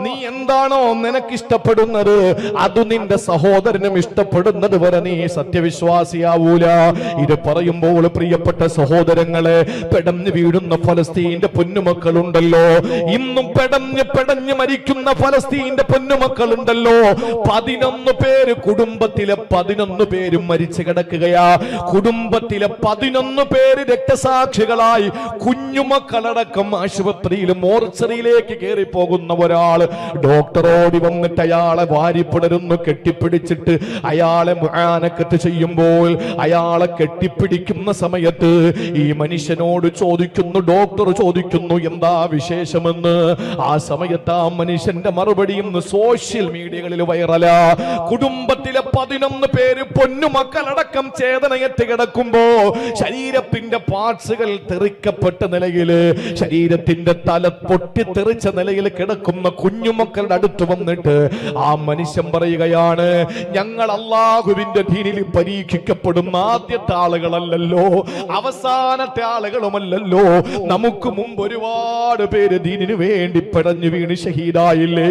നീ എന്താണോ നിനക്കിഷ്ടപ്പെടുന്നത് അത് നിന്റെ സഹോദരനും ഇഷ്ടപ്പെടുന്നത് വരെ നീ സത്യവിശ്വാസിയാവൂല. ഇത് പറയുമ്പോൾ പ്രിയപ്പെട്ട സഹോദരങ്ങളെ, പെടഞ്ഞു വീഴുന്ന ഫലസ്തീന്റെ പൊന്നുമക്കളുണ്ടല്ലോ, ഇന്നും പെടഞ്ഞ് മരിക്കുന്ന ഫലസ്തീന്റെ പൊന്നുമക്കളുണ്ടല്ലോ. 11 പേര്, കുടുംബത്തിലെ 11 പേരും മരിച്ചു കിടക്കുകയാ. കുടുംബത്തിലെ 11 പേര് രക്തസാക്ഷികളായി. കുഞ്ഞുമക്കളടക്കം ആശുപത്രിയിൽ മോർച്ചറിയിലേക്ക് കയറി പോകുന്ന ഒരാള് ഡോക്ടറോടി വന്നിട്ട് അയാളെ വാരിപ്പിടരുന്നു, കെട്ടിപ്പിടിച്ചിട്ട് അയാളെ മുആനക്കത്ത് ചെയ്യുമ്പോൾ, അയാളെ കെട്ടിപ്പിടിക്കുന്ന സമയത്ത് ഈ മനുഷ്യനോട് ചോദിക്കുന്നു, ഡോക്ടർ ചോദിക്കുന്നു എന്താ വിശേഷമെന്ന്. ആ സമയത്ത് ആ മനുഷ്യന്റെ മറുപടി ഇന്ന് സോഷ്യൽ മീഡിയകളിൽ വൈറലാ. കുടുംബത്തിലെ 11 പേര് പൊന്നുമക്കളടക്കം ചേതനയറ്റ് കിടക്കുമ്പോ ശരീരത്തിന്റെ പാർട്സുകൾ തെറിക്കപ്പെട്ട നിലയില്, ശരീരത്തിന്റെ തല പൊട്ടിത്തെറിച്ച നിലയിൽ കിടക്കുന്ന കുഞ്ഞുമക്കളുടെ അടുത്ത് വന്നിട്ട് ആ മനുഷ്യൻ പറയുകയാണ്, ഞങ്ങൾ അല്ലാഹുവിന്റെ ദീനിൽ പരീക്ഷിക്കപ്പെടുന്ന ആദ്യത്തെ ആളുകളല്ലല്ലോ, അവസാനത്തെ ആളുകളുമല്ലല്ലോ. നമുക്ക് മുമ്പ് ഒരുപാട് പേര് ദീനിനു വേണ്ടി പെടഞ്ഞു വീണ് ഷഹീദായില്ലേ?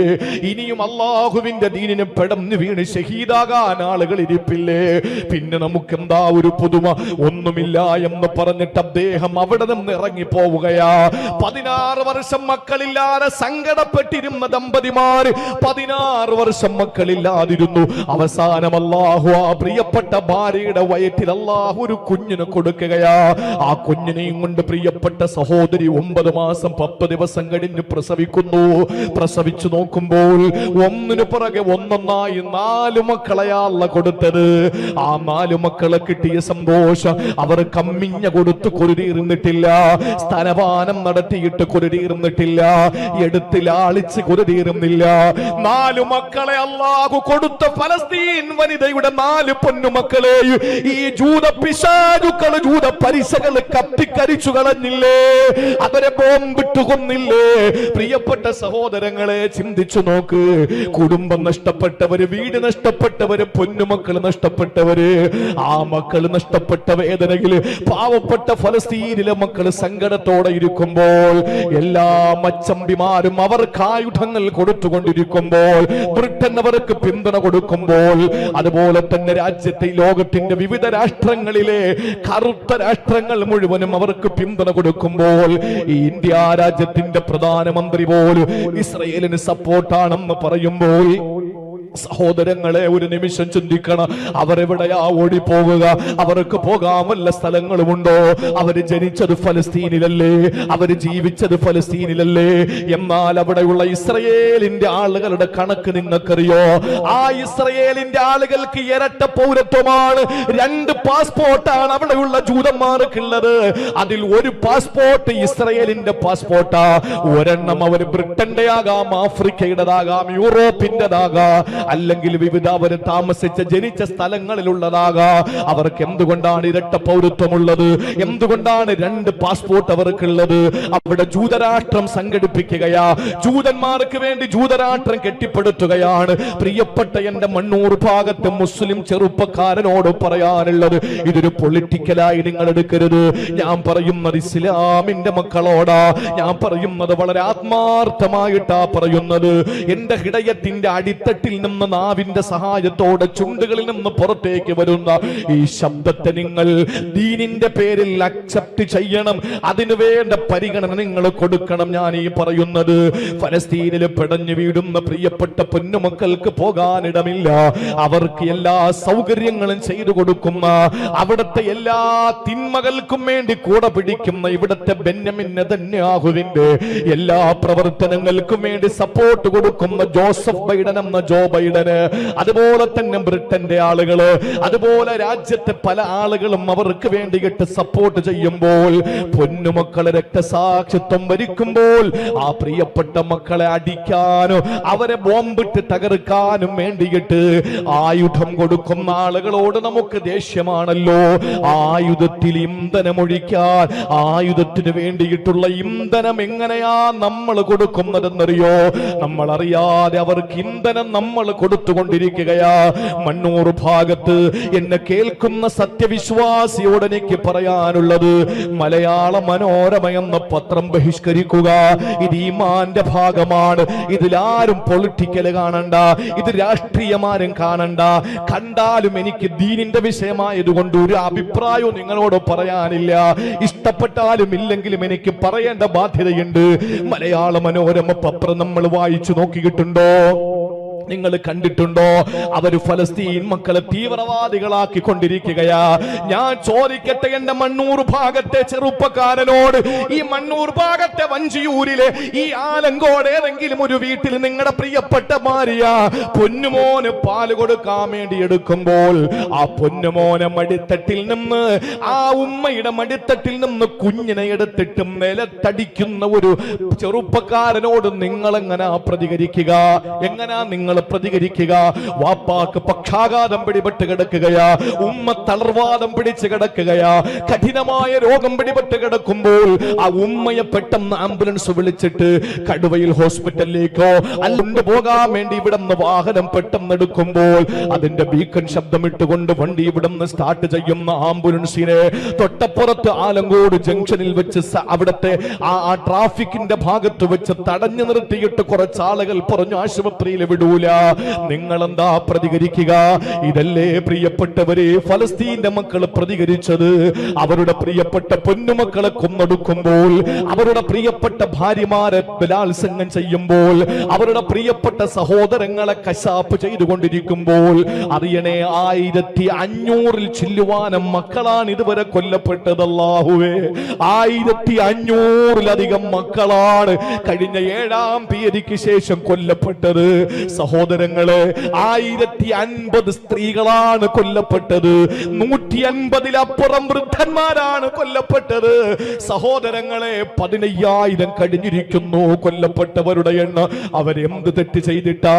ഇനിയും അല്ലാഹുവിന്റെ ദീനിന് പെടഞ്ഞു വീണ് ഷഹീദാകാൻ ആളുകൾ ഇരിപ്പില്ലേ? പിന്നെ നമുക്ക് എന്താ ഒരു പുതുമ? ഒന്നുമില്ല എന്ന് പറഞ്ഞിട്ട് അദ്ദേഹം അവിടെ നിന്ന് ഇറങ്ങി പോവുകയാ. 16 വർഷം മക്കളില്ലാതെ സങ്കടപ്പെട്ടിരുന്ന ദമ്പതിമാർ 16 വർഷം മക്കളില്ലാതിരുന്നു. അവസാനം അല്ലാഹു ആ പ്രിയപ്പെട്ട ഭാര്യയുടെ വയറ്റിൽ അല്ലാഹു ഒരു കുഞ്ഞിനെ കൊടുക്കുകയാ. ആ കുഞ്ഞിനെയും കൊണ്ട് പ്രിയപ്പെട്ട സഹോദരി 9 മാസം 10 ദിവസം കഴിഞ്ഞ് പ്രസവിക്കുന്നു. പ്രസവിച്ചു നോക്കുമ്പോൾ ഒന്നിനു പുറകെ ഒന്നൊന്നായി 4 മക്കളെയല്ല കൊടുത്തത്. ആ 4 മക്കളെ കിട്ടിയ സന്തോഷം അവർ കമ്മിഞ്ഞ കൊടുത്ത് കുരുതിയിരുന്നിട്ടില്ല, സ്തനപാനം നടത്തിയിട്ട് കുരുതിയിരുന്നിട്ടില്ല, എടുത്ത് ലാളിച്ച് കുരുതിയിരുന്നില്ല. 4 മക്കളെ അല്ലാഹു കൊടുത്ത ഫലസ്തീൻ വനിതയുടെ 4 പൊന്നുമക്കളെ ഈ ജൂത പിശാചുക്കൾ, ജൂത പരിശകൾ കത്തിക്കരിച്ചു കളഞ്ഞില്ലേ? അവരെ ബോംബിട്ട് കൊന്നില്ലേ? പ്രിയപ്പെട്ട സഹോദരങ്ങളെ, ചിന്തിച്ചു നോക്ക്. കുടുംബം നഷ്ടപ്പെട്ടവര്, വീട് നഷ്ടപ്പെട്ടവര്, പൊന്നുമക്കൾ നഷ്ടപ്പെട്ടവര്, ആ മക്കൾ നഷ്ടപ്പെട്ട വേദനയിൽ പാവപ്പെട്ട ഫലസ്തീനിലെ മക്കൾ സങ്കടത്തോടെ ഇരിക്കുമ്പോൾ, എല്ലാ മച്ചമ്പിമാരും അവർക്ക് ആയുധങ്ങൾ കൊടുത്തുകൊണ്ടിരിക്കുമ്പോൾ, ബ്രിട്ടൻ അവർക്ക് പിന്തുണ കൊടുക്കുമ്പോൾ, അതുപോലെ തന്നെ രാജ്യത്തെ ലോകത്തിന്റെ വിവിധ രാഷ്ട്രങ്ങളിലെ കറുത്ത രാഷ്ട്രങ്ങൾ മുഴുവനും അവർക്ക് പിന്തുണ കൊടുക്കുമ്പോൾ, ഈ ഇന്ത്യ രാജ്യത്തിന്റെ പ്രധാനമന്ത്രി പോലും ഇസ്രയേലിന് സപ്പോർട്ടാണെന്ന് പറയുമ്പോൾ, സഹോദരങ്ങളെ ഒരു നിമിഷം ചിന്തിക്കണം. അവരെവിടെയാ ഓടിപ്പോകുക? അവർക്ക് പോകാൻ വല്ല സ്ഥലങ്ങളുമുണ്ടോ? അവര് ജനിച്ചത് ഫലസ്തീനിലല്ലേ? അവര് ജീവിച്ചത് ഫലസ്തീനിലല്ലേ? എന്നാൽ അവിടെയുള്ള ഇസ്രയേലിന്റെ ആളുകളുടെ കണക്ക് നിങ്ങൾക്കറിയോ? ആ ഇസ്രയേലിന്റെ ആളുകൾക്ക് ഇരട്ട പൗരത്വമാണ്. 2 പാസ്പോർട്ടാണ് അവിടെയുള്ള ജൂതന്മാർക്കുള്ളത്. അതിൽ ഒരു പാസ്പോർട്ട് ഇസ്രയേലിന്റെ പാസ്പോർട്ടാ, ഒരെണ്ണം അവർ ബ്രിട്ടന്റെ ആകാം, ആഫ്രിക്കയുടേതാകാം, യൂറോപ്പിന്റേതാകാം, അല്ലെങ്കിൽ വിവിധ അവർ താമസിച്ച ജനിച്ച സ്ഥലങ്ങളിലുള്ളതാകാം. അവർക്ക് എന്തുകൊണ്ടാണ് ഇരട്ട പൗരത്വമുള്ളത്? എന്തുകൊണ്ടാണ് 2 പാസ്പോർട്ട് അവർക്കുള്ളത്? അവിടെ ജൂതരാഷ്ട്രം സംഘടിപ്പിക്കുകയാ, ജൂതന്മാർക്ക് വേണ്ടി ജൂതരാഷ്ട്രം കെട്ടിപ്പടുത്തുകയാണ്. പ്രിയപ്പെട്ട എന്റെ മണ്ണൂർ ഭാഗത്ത് മുസ്ലിം ചെറുപ്പക്കാരനോട് പറയാനുള്ളത്, ഇതൊരു പൊളിറ്റിക്കലായി നിങ്ങൾ എടുക്കരുത്. ഞാൻ പറയുന്നത് ഇസ്ലാമിന്റെ മക്കളോടാ. ഞാൻ പറയുന്നത് വളരെ ആത്മാർത്ഥമായിട്ടാ പറയുന്നത്. എന്റെ ഹൃദയത്തിന്റെ അടിത്തട്ടിൽ നിന്ന് നാവിന്റെ സഹായത്തോടെ ചുണ്ടുകളിൽ നിന്ന് പുറത്തേക്ക് വരുന്ന ഈ ശബ്ദത്തെ നിങ്ങൾ ദീനിന്റെ പേരിൽ അക്സെപ്റ്റ് ചെയ്യണം. അതിനു വേണ്ട പരിഗണന നിങ്ങൾ കൊടുക്കണം. ഞാൻ ഈ പറയുന്നത് ഫലസ്തീനിൽ പിടഞ്ഞു വീടുന്ന പ്രിയപ്പെട്ട പൊന്നുമക്കൾക്ക് പോകാനിടമില്ല. അവർക്ക് എല്ലാ സൗകര്യങ്ങളും ചെയ്തു കൊടുക്കുന്ന, അവിടുത്തെ എല്ലാ തിന്മകൾക്കും വേണ്ടി കൂടെ പിടിക്കുന്ന ഇവിടുത്തെ ബെന്യാമിൻ നെതന്യാഹുവിന്റെ എല്ലാ പ്രവർത്തനങ്ങൾക്കും വേണ്ടി സപ്പോർട്ട് കൊടുക്കുന്ന ജോസഫ് ബൈഡൻ എന്ന ജോ ബൈഡന്, അതുപോലെ തന്നെ ബ്രിട്ടന്റെ ആളുകള്, അതുപോലെ രാജ്യത്തെ പല ആളുകളും അവർക്ക് വേണ്ടിയിട്ട് സപ്പോർട്ട് ചെയ്യുമ്പോൾ, പൊന്നുമക്കളെ രക്തസാക്ഷിത്വം വരിക്കുമ്പോൾ ആ പ്രിയപ്പെട്ട മക്കളെ അടിക്കാനോ അവരെ ബോംബിട്ട് തകർക്കാനും വേണ്ടിയിട്ട് ആയുധം കൊടുക്കുന്ന ആളുകളോട് നമുക്ക് ദേഷ്യമാണല്ലോ. ആയുധത്തിൽ ഇന്ധനമൊഴിക്കാൻ, ആയുധത്തിന് വേണ്ടിയിട്ടുള്ള ഇന്ധനം എങ്ങനെയാ നമ്മൾ കൊടുക്കുന്നതെന്നറിയോ? നമ്മൾ അറിയാതെ അവർക്ക് ഇന്ധനം നമ്മൾ കൊടുത്തുകൊണ്ടിരിക്കുകയാ. മണ്ണൂർ ഭാഗത്ത് എന്നെ കേൾക്കുന്ന സത്യവിശ്വാസിയോട് എനിക്ക് പറയാനുള്ളത്, മലയാള മനോരമ എന്ന പത്രം ബഹിഷ്കരിക്കുക. ഇത് ഈമാന്റെ ഭാഗമാണ്. ഇതിലാരും പൊളിറ്റിക്കൽ കാണണ്ട, ഇത് രാഷ്ട്രീയമാരും കാണണ്ട. കണ്ടാലും എനിക്ക് ദീനിന്റെ വിഷയമായതുകൊണ്ട് ഒരു അഭിപ്രായവും നിങ്ങളോട് പറയാനില്ല. ഇഷ്ടപ്പെട്ടാലും ഇല്ലെങ്കിലും എനിക്ക് പറയേണ്ട ബാധ്യതയുണ്ട്. മലയാള മനോരമ പത്രം നമ്മൾ വായിച്ചു നോക്കിയിട്ടുണ്ടോ? നിങ്ങൾ കണ്ടിട്ടുണ്ടോ? അവര് ഫലസ്തീൻ മക്കളെ തീവ്രവാദികളാക്കി കൊണ്ടിരിക്കുകയാ. ഞാൻ ചോദിക്കട്ടെ എന്റെ മണ്ണൂർ ഭാഗത്തെ ചെറുപ്പക്കാരനോട്, ഈ മണ്ണൂർ ഭാഗത്തെ വഞ്ചിയൂരിലെ ഈ ആലങ്കോട് ഏതെങ്കിലും ഒരു വീട്ടിൽ നിങ്ങളുടെ പ്രിയപ്പെട്ട ഭാര്യ പൊന്നുമോന് പാല് കൊടുക്കാൻ വേണ്ടി എടുക്കുമ്പോൾ ആ പൊന്നുമോനെ മടിത്തട്ടിൽ നിന്ന്, ആ ഉമ്മയുടെ മടിത്തട്ടിൽ നിന്ന് കുഞ്ഞിനെ എടുത്തിട്ട് നിലത്തടിക്കുന്ന ഒരു ചെറുപ്പക്കാരനോട് നിങ്ങൾ എങ്ങനാ പ്രതികരിക്കുക? എങ്ങനാ നിങ്ങൾ പ്രതികരിക്കുക? വാപ്പാക്ക് പക്ഷാഘാതം പിടിപെട്ട് കിടക്കുകയാ, ഉമ്മ തളർവാദം പിടിച്ച് കിടക്കുകയാ, കഠിനമായ രോഗം പിടിപെട്ട് കിടക്കുമ്പോൾ ആ ഉമ്മയെ പെട്ടെന്ന് ആംബുലൻസ് വിളിച്ചിട്ട് കടുവയിൽ ഹോസ്പിറ്റലിലേക്കോ അല്ലുണ്ട് പോകാൻ വേണ്ടി ഇവിടെ നിന്ന് വാഹനം പെട്ടെന്ന് എടുക്കുമ്പോൾ അതിന്റെ ബീക്കൺ ശബ്ദമിട്ടുകൊണ്ട് വണ്ടി ഇവിടെ നിന്ന് സ്റ്റാർട്ട് ചെയ്യുന്ന ആംബുലൻസിനെ തൊട്ടപ്പുറത്ത് ആലങ്കോട് ജംഗ്ഷനിൽ വെച്ച് അവിടത്തെ ആ ട്രാഫിക്കിന്റെ ഭാഗത്ത് വെച്ച് തടഞ്ഞു നിർത്തിയിട്ട് കുറച്ചാളുകൾ പറഞ്ഞു ആശുപത്രിയിൽ വിടൂല. നിങ്ങൾ എന്താ പ്രതികരിക്കുക? ഇതല്ലേ പ്രിയപ്പെട്ടവരെ ഫലസ്തീന്റെ മക്കൾ പ്രതികരിച്ചത്? അവരുടെ പ്രിയപ്പെട്ട പൊന്നുമക്കളെ കൊന്നൊടുക്കുമ്പോൾ, അവരുടെ പ്രിയപ്പെട്ട ഭാര്യമാരെ ബലാത്സംഗം ചെയ്യുമ്പോൾ, അവരുടെ പ്രിയപ്പെട്ട സഹോദരങ്ങളെ കശാപ്പ് ചെയ്തുകൊണ്ടിരിക്കുമ്പോൾ അറിയണേ 1500 ചില്ലുവാനം മക്കളാണ് ഇതുവരെ കൊല്ലപ്പെട്ടത്. അല്ലാഹുവേ, 1500-ലധികം മക്കളാണ് കഴിഞ്ഞ 7-ാം തീയതിക്ക് ശേഷം കൊല്ലപ്പെട്ടത്. സഹോദരങ്ങളെ, 1050 സ്ത്രീകളാണ് കൊല്ലപ്പെട്ടത്. 150-ലപ്പുറം വൃദ്ധന്മാരാണ് കൊല്ലപ്പെട്ടത്. സഹോദരങ്ങളെ, 15,000 കഴിഞ്ഞിരിക്കുന്നു കൊല്ലപ്പെട്ടവരുടെ എണ്ണം. അവരെന്ത് തെറ്റ് ചെയ്തിട്ടാ?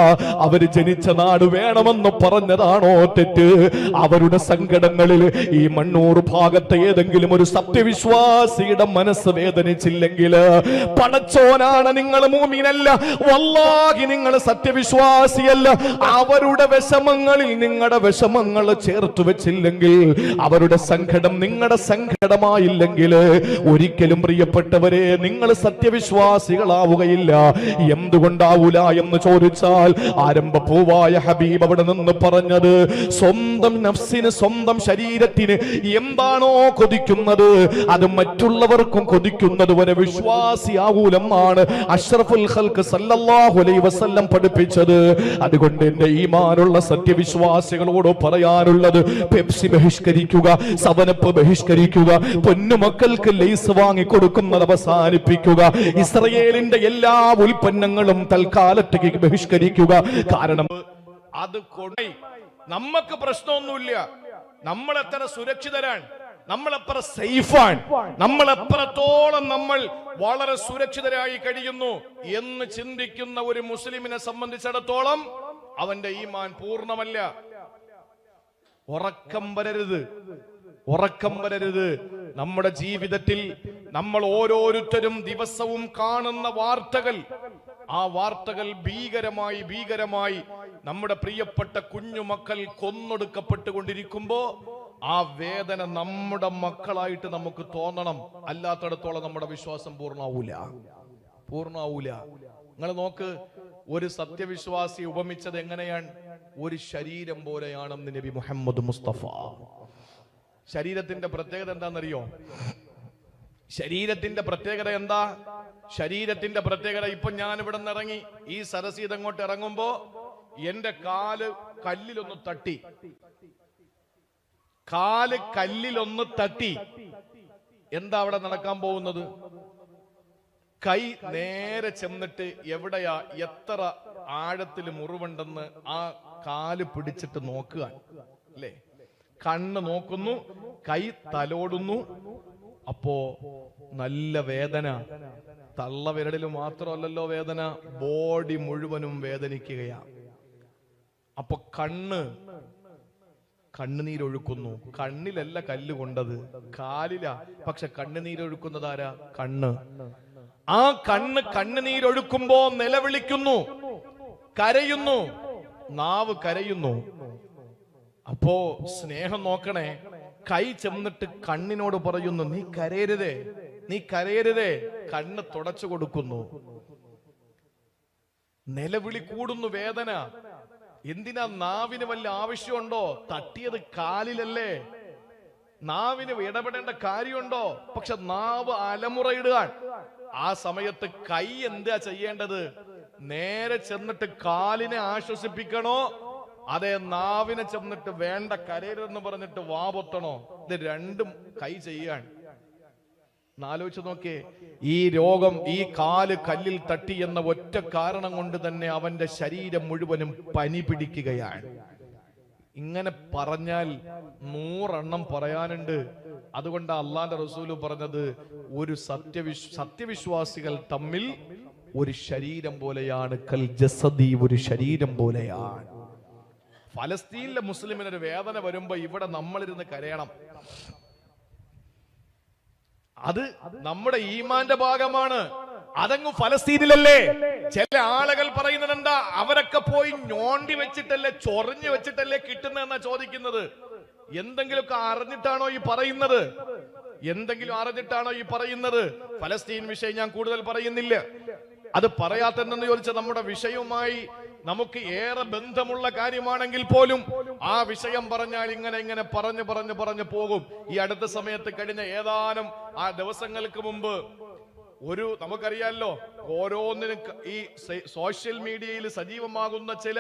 അവര് ജനിച്ച നാട് വേണമെന്ന് പറഞ്ഞതാണോ തെറ്റ്? അവരുടെ സങ്കടങ്ങളിൽ ഈ മണ്ണൂർ ഭാഗത്തെ ഏതെങ്കിലും ഒരു സത്യവിശ്വാസിയുടെ മനസ്സ് വേദനിച്ചില്ലെങ്കിൽ, പടച്ചോനാണ്, നിങ്ങൾ മുഅ്മിനല്ല, വല്ലാഹി നിങ്ങൾ സത്യവിശ്വാസിയല്ല. അവരുടെ വിഷമങ്ങളിൽ നിങ്ങളുടെ വിഷമങ്ങൾ ചേർത്ത് വെച്ചില്ലെങ്കിൽ, അവരുടെ സങ്കടം നിങ്ങളുടെ സങ്കടമായില്ലെങ്കിൽ, ഒരിക്കലും പ്രിയപ്പെട്ടവരെ നിങ്ങൾ സത്യവിശ്വാസികളാവുകയില്ല. എന്തുകൊണ്ടാവൂല എന്ന് ചോദിച്ചാൽ, ആരംഭ പൂവായ ഹബീബ് അവിടെ നിന്ന് പറഞ്ഞത്, സ്വന്തം നഫ്സിന്, സ്വന്തം ശരീരത്തിന് എന്താണോ കൊതിക്കുന്നത് അത് മറ്റുള്ളവർക്കും കൊതിക്കുന്നത് വരെ വിശ്വാസിയാവൂലെന്നാണ് അഷ്റഫുൽ ഖൽഖ് സല്ലല്ലാഹു അലൈഹി വസല്ലം പഠിപ്പിച്ചത്. അതുകൊണ്ട് എന്റെ ഈമാനുള്ള സത്യവിശ്വാസികളോട് പറയാനുള്ളത്, പെപ്സി ബഹിഷ്കരിക്കുക, സവനപ്പ് ബഹിഷ്കരിക്കുക, പൊന്നുമക്കൾക്ക് ലേസ് വാങ്ങി കൊടുക്കുന്നത് അവസാനിപ്പിക്കുക, ഇസ്രയേലിന്റെ എല്ലാ ഉൽപ്പന്നങ്ങളും തൽക്കാലത്തേക്ക് ബഹിഷ്കരിക്കുക. കാരണം അത് കൊണ്ടേ നമുക്ക് പ്രശ്നമൊന്നുമില്ല. നമ്മൾ എത്ര സുരക്ഷിതരാണ്, നമ്മൾ എത്ര സേഫാണ്, നമ്മൾ എത്രത്തോളം നമ്മൾ വളരെ സുരക്ഷിതരായി കഴിയുന്നു എന്ന് ചിന്തിക്കുന്ന ഒരു മുസ്ലിമിനെ സംബന്ധിച്ചിടത്തോളം അവന്റെ ഈമാൻ പൂർണ്ണമല്ല. ഉറക്കം വരരുത്, ഉറക്കം വരരുത്. നമ്മുടെ ജീവിതത്തിൽ നമ്മൾ ഓരോരുത്തരും ദിവസവും കാണുന്ന വാർത്തകൾ, ആ വാർത്തകൾ ഭീകരമായി നമ്മുടെ പ്രിയപ്പെട്ട കുഞ്ഞുമക്കൾ കൊന്നൊടുക്കപ്പെട്ടുകൊണ്ടിരിക്കുമ്പോ ആ വേദന നമ്മുടെ മക്കളായിട്ട് നമുക്ക് തോന്നണം. അല്ലാത്തടത്തോളം നമ്മുടെ വിശ്വാസം പൂർണ്ണാവൂല. നിങ്ങൾ നോക്ക്, ഒരു സത്യവിശ്വാസി ഉപമിച്ചത് എങ്ങനെയാണ്? ഒരു ശരീരം പോലെയാണെന്ന് നബി മുഹമ്മദ് മുസ്തഫ. ശരീരത്തിന്റെ പ്രത്യേകത എന്താണെന്നറിയോ? ശരീരത്തിന്റെ പ്രത്യേകത എന്താ? ശരീരത്തിന്റെ പ്രത്യേകത, ഇപ്പൊ ഞാൻ ഇവിടെ നിന്ന് ഇറങ്ങി ഈ സരസീത് അങ്ങോട്ട് ഇറങ്ങുമ്പോ എന്റെ കാല് കല്ലിലൊന്ന് തട്ടി, കാല് കല്ലിലൊന്ന് തട്ടി, എന്താ അവിടെ നടക്കാൻ പോകുന്നത്? കൈ നേരെ ചെന്നിട്ട് എവിടെയാ, എത്ര ആഴത്തിൽ മുറിവുണ്ടെന്ന് ആ കാല് പിടിച്ചിട്ട് നോക്കുക അല്ലേ? കണ്ണ് നോക്കുന്നു, കൈ തലോടുന്നു. അപ്പോ നല്ല വേദന. തള്ളവിരലിൽ മാത്രമല്ലല്ലോ വേദന, ബോഡി മുഴുവനും വേദനിക്കുകയാ. അപ്പൊ കണ്ണുനീരൊഴുക്കുന്നു. കണ്ണിലല്ല കല്ല് കൊണ്ടത്, കാലിലാ. പക്ഷെ കണ്ണുനീരൊഴുക്കുന്നത് ആരാ? കണ്ണ്. ആ കണ്ണുനീരൊഴുക്കുമ്പോ നിലവിളിക്കുന്നു, കരയുന്നു. നാവ് കരയുന്നു. അപ്പോ സ്നേഹം നോക്കണേ, കൈ ചെന്നിട്ട് കണ്ണിനോട് പറയുന്നു നീ കരയരുതേ, നീ കരയരുതേ. കണ്ണ് തുടച്ചു കൊടുക്കുന്നു. നിലവിളി കൂടുന്നു, വേദന. എന്തിനാ? നാവിന് വല്ല ആവശ്യമുണ്ടോ? തട്ടിയത് കാലിലല്ലേ, നാവിന് ഇടപെടേണ്ട കാര്യമുണ്ടോ? പക്ഷെ നാവ് അലമുറയിടുക. ആ സമയത്ത് കൈ എന്താ ചെയ്യേണ്ടത്? നേരെ ചെന്നിട്ട് കാലിനെ ആശ്വസിപ്പിക്കണോ, അതേ നാവിനെ ചെന്നിട്ട് വേണ്ട കരയരുതെന്ന് പറഞ്ഞിട്ട് വാപൊത്തണോ? ഇത് രണ്ടും കൈ ചെയ്യാൻ. ആലോചിച്ച് നോക്കേ, ഈ രോഗം ഈ കാല് കല്ലിൽ തട്ടി എന്ന ഒറ്റ കാരണം കൊണ്ട് തന്നെ അവന്റെ ശരീരം മുഴുവനും പനി പിടിക്കുകയാണ്. ഇങ്ങനെ പറഞ്ഞാൽ 100 എണ്ണം പറയാനുണ്ട്. അതുകൊണ്ട് അള്ളാന്റെ റസൂല് പറഞ്ഞത് ഒരു സത്യവിശ്വാസികൾ തമ്മിൽ ഒരു ശരീരം പോലെയാണ്, കൽ ജസദി, ഒരു ശരീരം പോലെയാണ്. ഫലസ്തീനിലെ മുസ്ലിമിനൊരു വേദന വരുമ്പോ ഇവിടെ നമ്മളിരുന്ന് കരയണം. അത് നമ്മുടെ ഈമാന്റെ ഭാഗമാണ്. അതങ്ങ് ഫലസ്തീനിലല്ലേ. ചില ആളുകൾ പറയുന്നത് എന്താ? അവരൊക്കെ പോയി ഞോണ്ടി വെച്ചിട്ടല്ലേ, ചൊറിഞ്ഞു വെച്ചിട്ടല്ലേ കിട്ടുന്നതെന്നാ ചോദിക്കുന്നത്. എന്തെങ്കിലുമൊക്കെ അറിഞ്ഞിട്ടാണോ ഈ പറയുന്നത്? എന്തെങ്കിലും അറിഞ്ഞിട്ടാണോ ഈ പറയുന്നത്? ഫലസ്തീൻ വിഷയം ഞാൻ കൂടുതൽ പറയുന്നില്ല. അത് പറയാത്തെന്ന് ചോദിച്ചാൽ നമ്മുടെ വിഷയവുമായി നമുക്ക് ഏറെ ബന്ധമുള്ള കാര്യമാണെങ്കിൽ പോലും ആ വിഷയം പറഞ്ഞാൽ ഇങ്ങനെ പറഞ്ഞു പോകും. ഈ അടുത്ത സമയത്ത് കഴിഞ്ഞ ഏതാനും ആ ദിവസങ്ങൾക്ക് മുമ്പ് നമുക്കറിയാലോ, ഓരോന്നിനും ഈ സോഷ്യൽ മീഡിയയിൽ സജീവമാകുന്ന ചില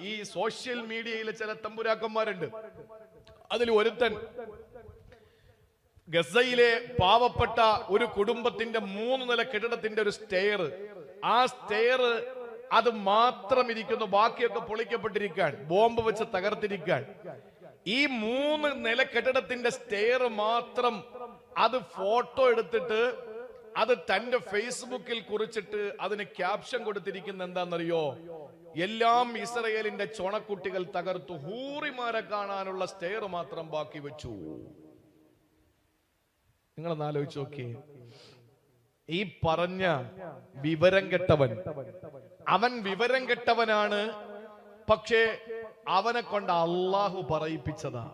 ഈ സോഷ്യൽ മീഡിയയിലെ ചില തമ്പുരാക്കന്മാരുണ്ട്. അതിൽ ഒരുത്തൻ ഗസയിലെ പാവപ്പെട്ട ഒരു കുടുംബത്തിന്റെ 3 നില കെട്ടിടത്തിന്റെ ഒരു സ്റ്റെയർ, ആ സ്റ്റെയർ അത് മാത്രം ഇരിക്കുന്നു, ബാക്കിയൊക്കെ പൊളിക്കപ്പെട്ടിരിക്കാൻ, ബോംബ് വെച്ച് തകർത്തിരിക്കാൻ. ഈ 3 നില കെട്ടിടത്തിന്റെ സ്റ്റെയർ മാത്രം അത് ഫോട്ടോ എടുത്തിട്ട് അത് തന്റെ ഫേസ്ബുക്കിൽ കുറിച്ചിട്ട് അതിന് ക്യാപ്ഷൻ കൊടുത്തിരിക്കുന്ന എന്താണെന്നറിയോ? എല്ലാം ഇസ്രയേലിന്റെ ചൊണക്കുട്ടികൾ തകർത്തു, ഹൂറിമാരെ കാണാനുള്ള സ്റ്റെയർ മാത്രം ബാക്കി വെച്ചു. നിങ്ങളൊന്ന് ആലോചിച്ച് നോക്കിയേ. ഈ പറഞ്ഞ വിവരം കെട്ടവൻ, അവൻ വിവരം കെട്ടവനാണ്. പക്ഷേ അവനെ കൊണ്ട് അള്ളാഹു പറയിപ്പിച്ചതാ,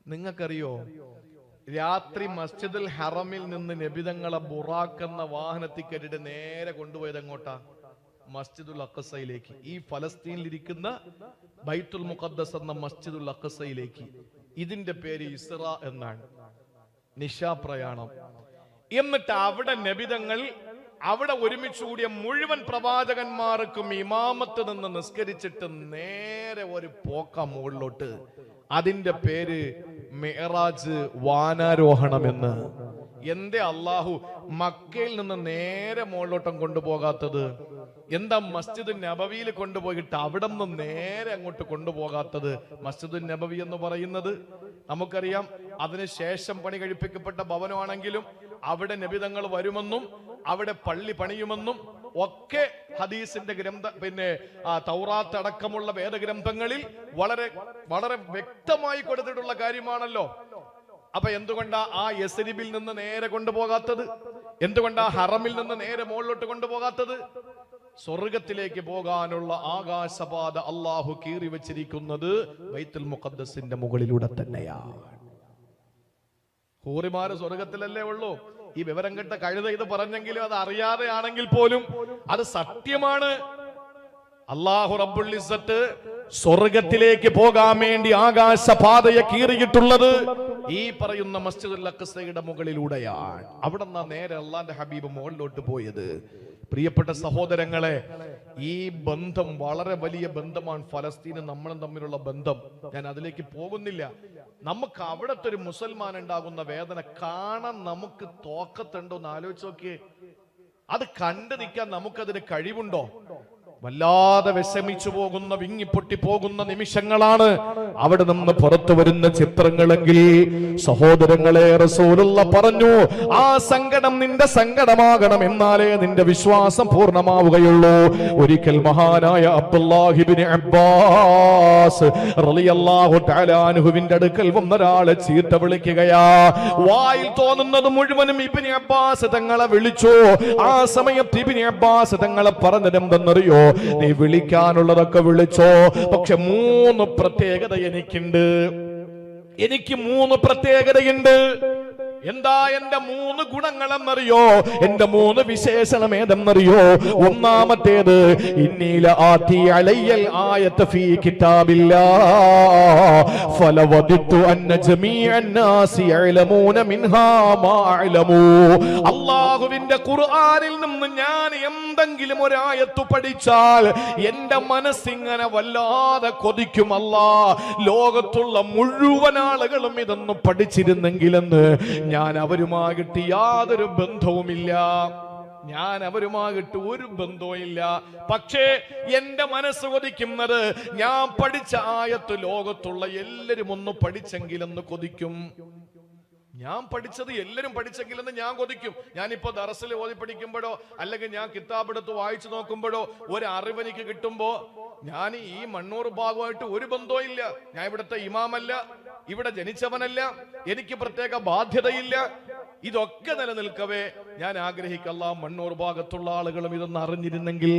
നിങ്ങൾക്കറിയോ? രാത്രി മസ്ജിദുൽ ഹറമിൽ നിന്ന് നബിതങ്ങളെ ബുറാഖ് എന്ന വാഹനത്തിൽ കയറ്റിട്ട് നേരെ കൊണ്ടുപോയത് എങ്ങോട്ടാ? മസ്ജിദുൽ അഖ്സയിലേക്ക്. ഈ ഫലസ്തീനിലിരിക്കുന്ന ബൈത്തുൽ മുഖദ്ദസ് എന്ന മസ്ജിദുൽ അഖ്സയിലേക്ക്. ഇതിന്റെ പേര് ഇസ്രാ എന്നാണ്, നിശാപ്രയാണം. എന്നിട്ട് അവിടെ നബിതങ്ങൾ, അവിടെ ഒരുമിച്ച് കൂടിയ മുഴുവൻ പ്രവാചകന്മാർക്കും ഇമാമത്ത് നിന്ന് നിസ്കരിച്ചിട്ട് നേരെ ഒരു പോക്ക മുകളിലോട്ട്. അതിന്റെ പേര് മിഅ്റാജ്, വാനാരോഹണം എന്ന്. എന്തേ അള്ളാഹു മക്കയിൽ നിന്ന് നേരെ മുകളിലോട്ടം കൊണ്ടുപോകാത്തത്? എന്താ മസ്ജിദ് നബവിയിൽ കൊണ്ടുപോയിട്ട് അവിടെ നിന്ന് നേരെ അങ്ങോട്ട് കൊണ്ടുപോകാത്തത്? മസ്ജിദ് നബവി എന്ന് പറയുന്നത് നമുക്കറിയാം, അതിനുശേഷം പണി കഴിപ്പിക്കപ്പെട്ട ഭവനമാണെങ്കിലും അവിടെ നബിതങ്ങൾ വരുമെന്നും അവിടെ പള്ളി പണിയുമെന്നും ഒക്കെ ഹദീസിന്റെ തൗറാത്ത് അടക്കമുള്ള വേദഗ്രന്ഥങ്ങളിൽ വളരെ വളരെ വ്യക്തമായി കൊടുത്തിട്ടുള്ള കാര്യമാണല്ലോ. അപ്പൊ എന്തുകൊണ്ടാ ആ യസ്രിബിൽ നിന്ന് നേരെ കൊണ്ടുപോകാത്തത്? എന്തുകൊണ്ടാ ഹറമിൽ നിന്ന് നേരെ മുകളിലോട്ട് കൊണ്ടുപോകാത്തത്? സ്വർഗത്തിലേക്ക് പോകാനുള്ള ആകാശപാത അള്ളാഹു കീറി വെച്ചിരിക്കുന്നത് ബൈത്തുൽ മുഖദ്ദസിന്റെ മുകളിലൂടെ തന്നെയാണ്. ഹൂറിമാര് സ്വർഗത്തിലല്ലേ ഉള്ളൂ. ഈ വിവരം കെട്ട കഴുത ഇത് പറഞ്ഞെങ്കിലും അത് അറിയാതെ ആണെങ്കിൽ പോലും അത് സത്യമാണ്. അല്ലാഹു റബ്ബുൽ ഇസ്സത്ത് സ്വർഗത്തിലേക്ക് പോകാൻ വേണ്ടി ആകാശപാതയെ കീറിയിട്ടുള്ളത് ഈ പറയുന്ന മസ്ജിദുൽ അഖ്സയുടെ മുകളിലൂടെയാണ്. അവിടെ നിന്നാ നേരെ അള്ളാന്റെ ഹബീബ് മുകളിലോട്ട് പോയത്. പ്രിയപ്പെട്ട സഹോദരങ്ങളെ, ഈ ബന്ധം വളരെ വലിയ ബന്ധമാണ്. ഫലസ്തീനും നമ്മളും തമ്മിലുള്ള ബന്ധം. ഞാൻ അതിലേക്ക് പോകുന്നില്ല. നമുക്ക് അവിടത്തെ ഒരു മുസൽമാൻ ഉണ്ടാകുന്ന വേദന കാണാൻ നമുക്ക് തോക്കത്തുണ്ടോ എന്ന് ആലോചിച്ച് നോക്കിയേ. അത് കണ്ടു നിൽക്കാൻ നമുക്കതിന് കഴിവുണ്ടോ? വല്ലാതെ വിഷമിച്ചു പോകുന്ന, വിങ്ങിപ്പൊട്ടി പോകുന്ന നിമിഷങ്ങളാണ് അവിടെ നിന്ന് പുറത്തു വരുന്ന ചിത്രങ്ങളെങ്കിൽ സഹോദരങ്ങളെ, റസൂലുള്ള പറഞ്ഞു, ആ സങ്കടം നിന്റെ സങ്കടമാകണം, എന്നാലേ നിന്റെ വിശ്വാസം പൂർണ്ണമാവുകയുള്ളൂ. ഒരിക്കൽ മഹാനായ അബ്ദുല്ലാഹി ഇബ്നു അബ്ബാസ് റളിയല്ലാഹു തആല അൻഹുവിന്റെ അടുക്കൽ വന്നൊരാളെ ചീത്ത വിളിക്കുകയാ. വായിൽ തോന്നുന്നത് മുഴുവനും ഇബ്നു അബ്ബാസ് തങ്ങളെ വിളിച്ചു. ആ സമയത്ത് ഇബ്നു അബ്ബാസ് തങ്ങളെ പറഞ്ഞതെന്തെന്നറിയോ? നീ വിളിക്കാനുള്ളതൊക്കെ വിളിച്ചോ, പക്ഷെ 3 പ്രത്യേകത എനിക്കുണ്ട്. എനിക്ക് 3 പ്രത്യേകതയുണ്ട്. എന്താ എന്റെ 3 ഗുണങ്ങളെന്നറിയോ? എന്റെ 3 വിശേഷണം ഏതെന്നറിയോ? ഒന്നാമത്തേത്, ഇന്നീല ആതി അലയ്യൽ ആയത ഫീ കിതാബില്ലാഹ് ഫലവദിതു അന്ന ജമീഅൻ നാസി യഅലമൂന മിൻഹാ മാ അഅലമു. അല്ലാഹുവിന്റെ ഖുർആനിൽ നിന്ന് ഞാൻ എന്തെങ്കിലും ഒരു ആയത്ത് പഠിച്ചാൽ എന്റെ മനസ്സിങ്ങനെ വല്ലാതെ കൊതിക്കും. അല്ലാഹ്, ലോകത്തുള്ള മുഴുവൻ ആളുകളും ഇതൊന്ന് പഠിച്ചിരുന്നെങ്കിലെന്ന്. ഞാൻ അവരുമായിട്ട് യാതൊരു ബന്ധവുമില്ല, ഞാൻ അവരുമായിട്ട് ഒരു ബന്ധവുമില്ല. പക്ഷേ എന്റെ മനസ്സ് കൊതിക്കുന്നത്, ഞാൻ പഠിച്ച ആയത്ത് ലോകത്തുള്ള എല്ലാവരും ഒന്ന് പഠിച്ചെങ്കിലെന്ന് കൊതിക്കും. ഞാൻ പഠിച്ചത് എല്ലാവരും പഠിച്ചെങ്കിലെന്ന് ഞാൻ കൊതിക്കും. ഞാനിപ്പോ ദർസിൽ ഓതി പഠിക്കുമ്പോഴോ അല്ലെങ്കിൽ ഞാൻ കിതാബ് എടുത്ത് വായിച്ചു നോക്കുമ്പോഴോ ഒരു അറിവ് എനിക്ക് കിട്ടുമ്പോ, ഞാൻ ഈ മണ്ണൂർ ഭാഗമായിട്ട് ഒരു ബന്ധവും ഇല്ല. ഞാൻ ഇവിടുത്തെ ഇമാമല്ല, ഇവിടെ ജനിച്ചവനല്ല, എനിക്ക് പ്രത്യേക ബാധ്യതയില്ല. ഇതൊക്കെ നിലനിൽക്കവേ ഞാൻ ആഗ്രഹിക്കല്ല മണ്ണൂർ ഭാഗത്തുള്ള ആളുകളും ഇതൊന്ന് അറിഞ്ഞിരുന്നെങ്കിൽ.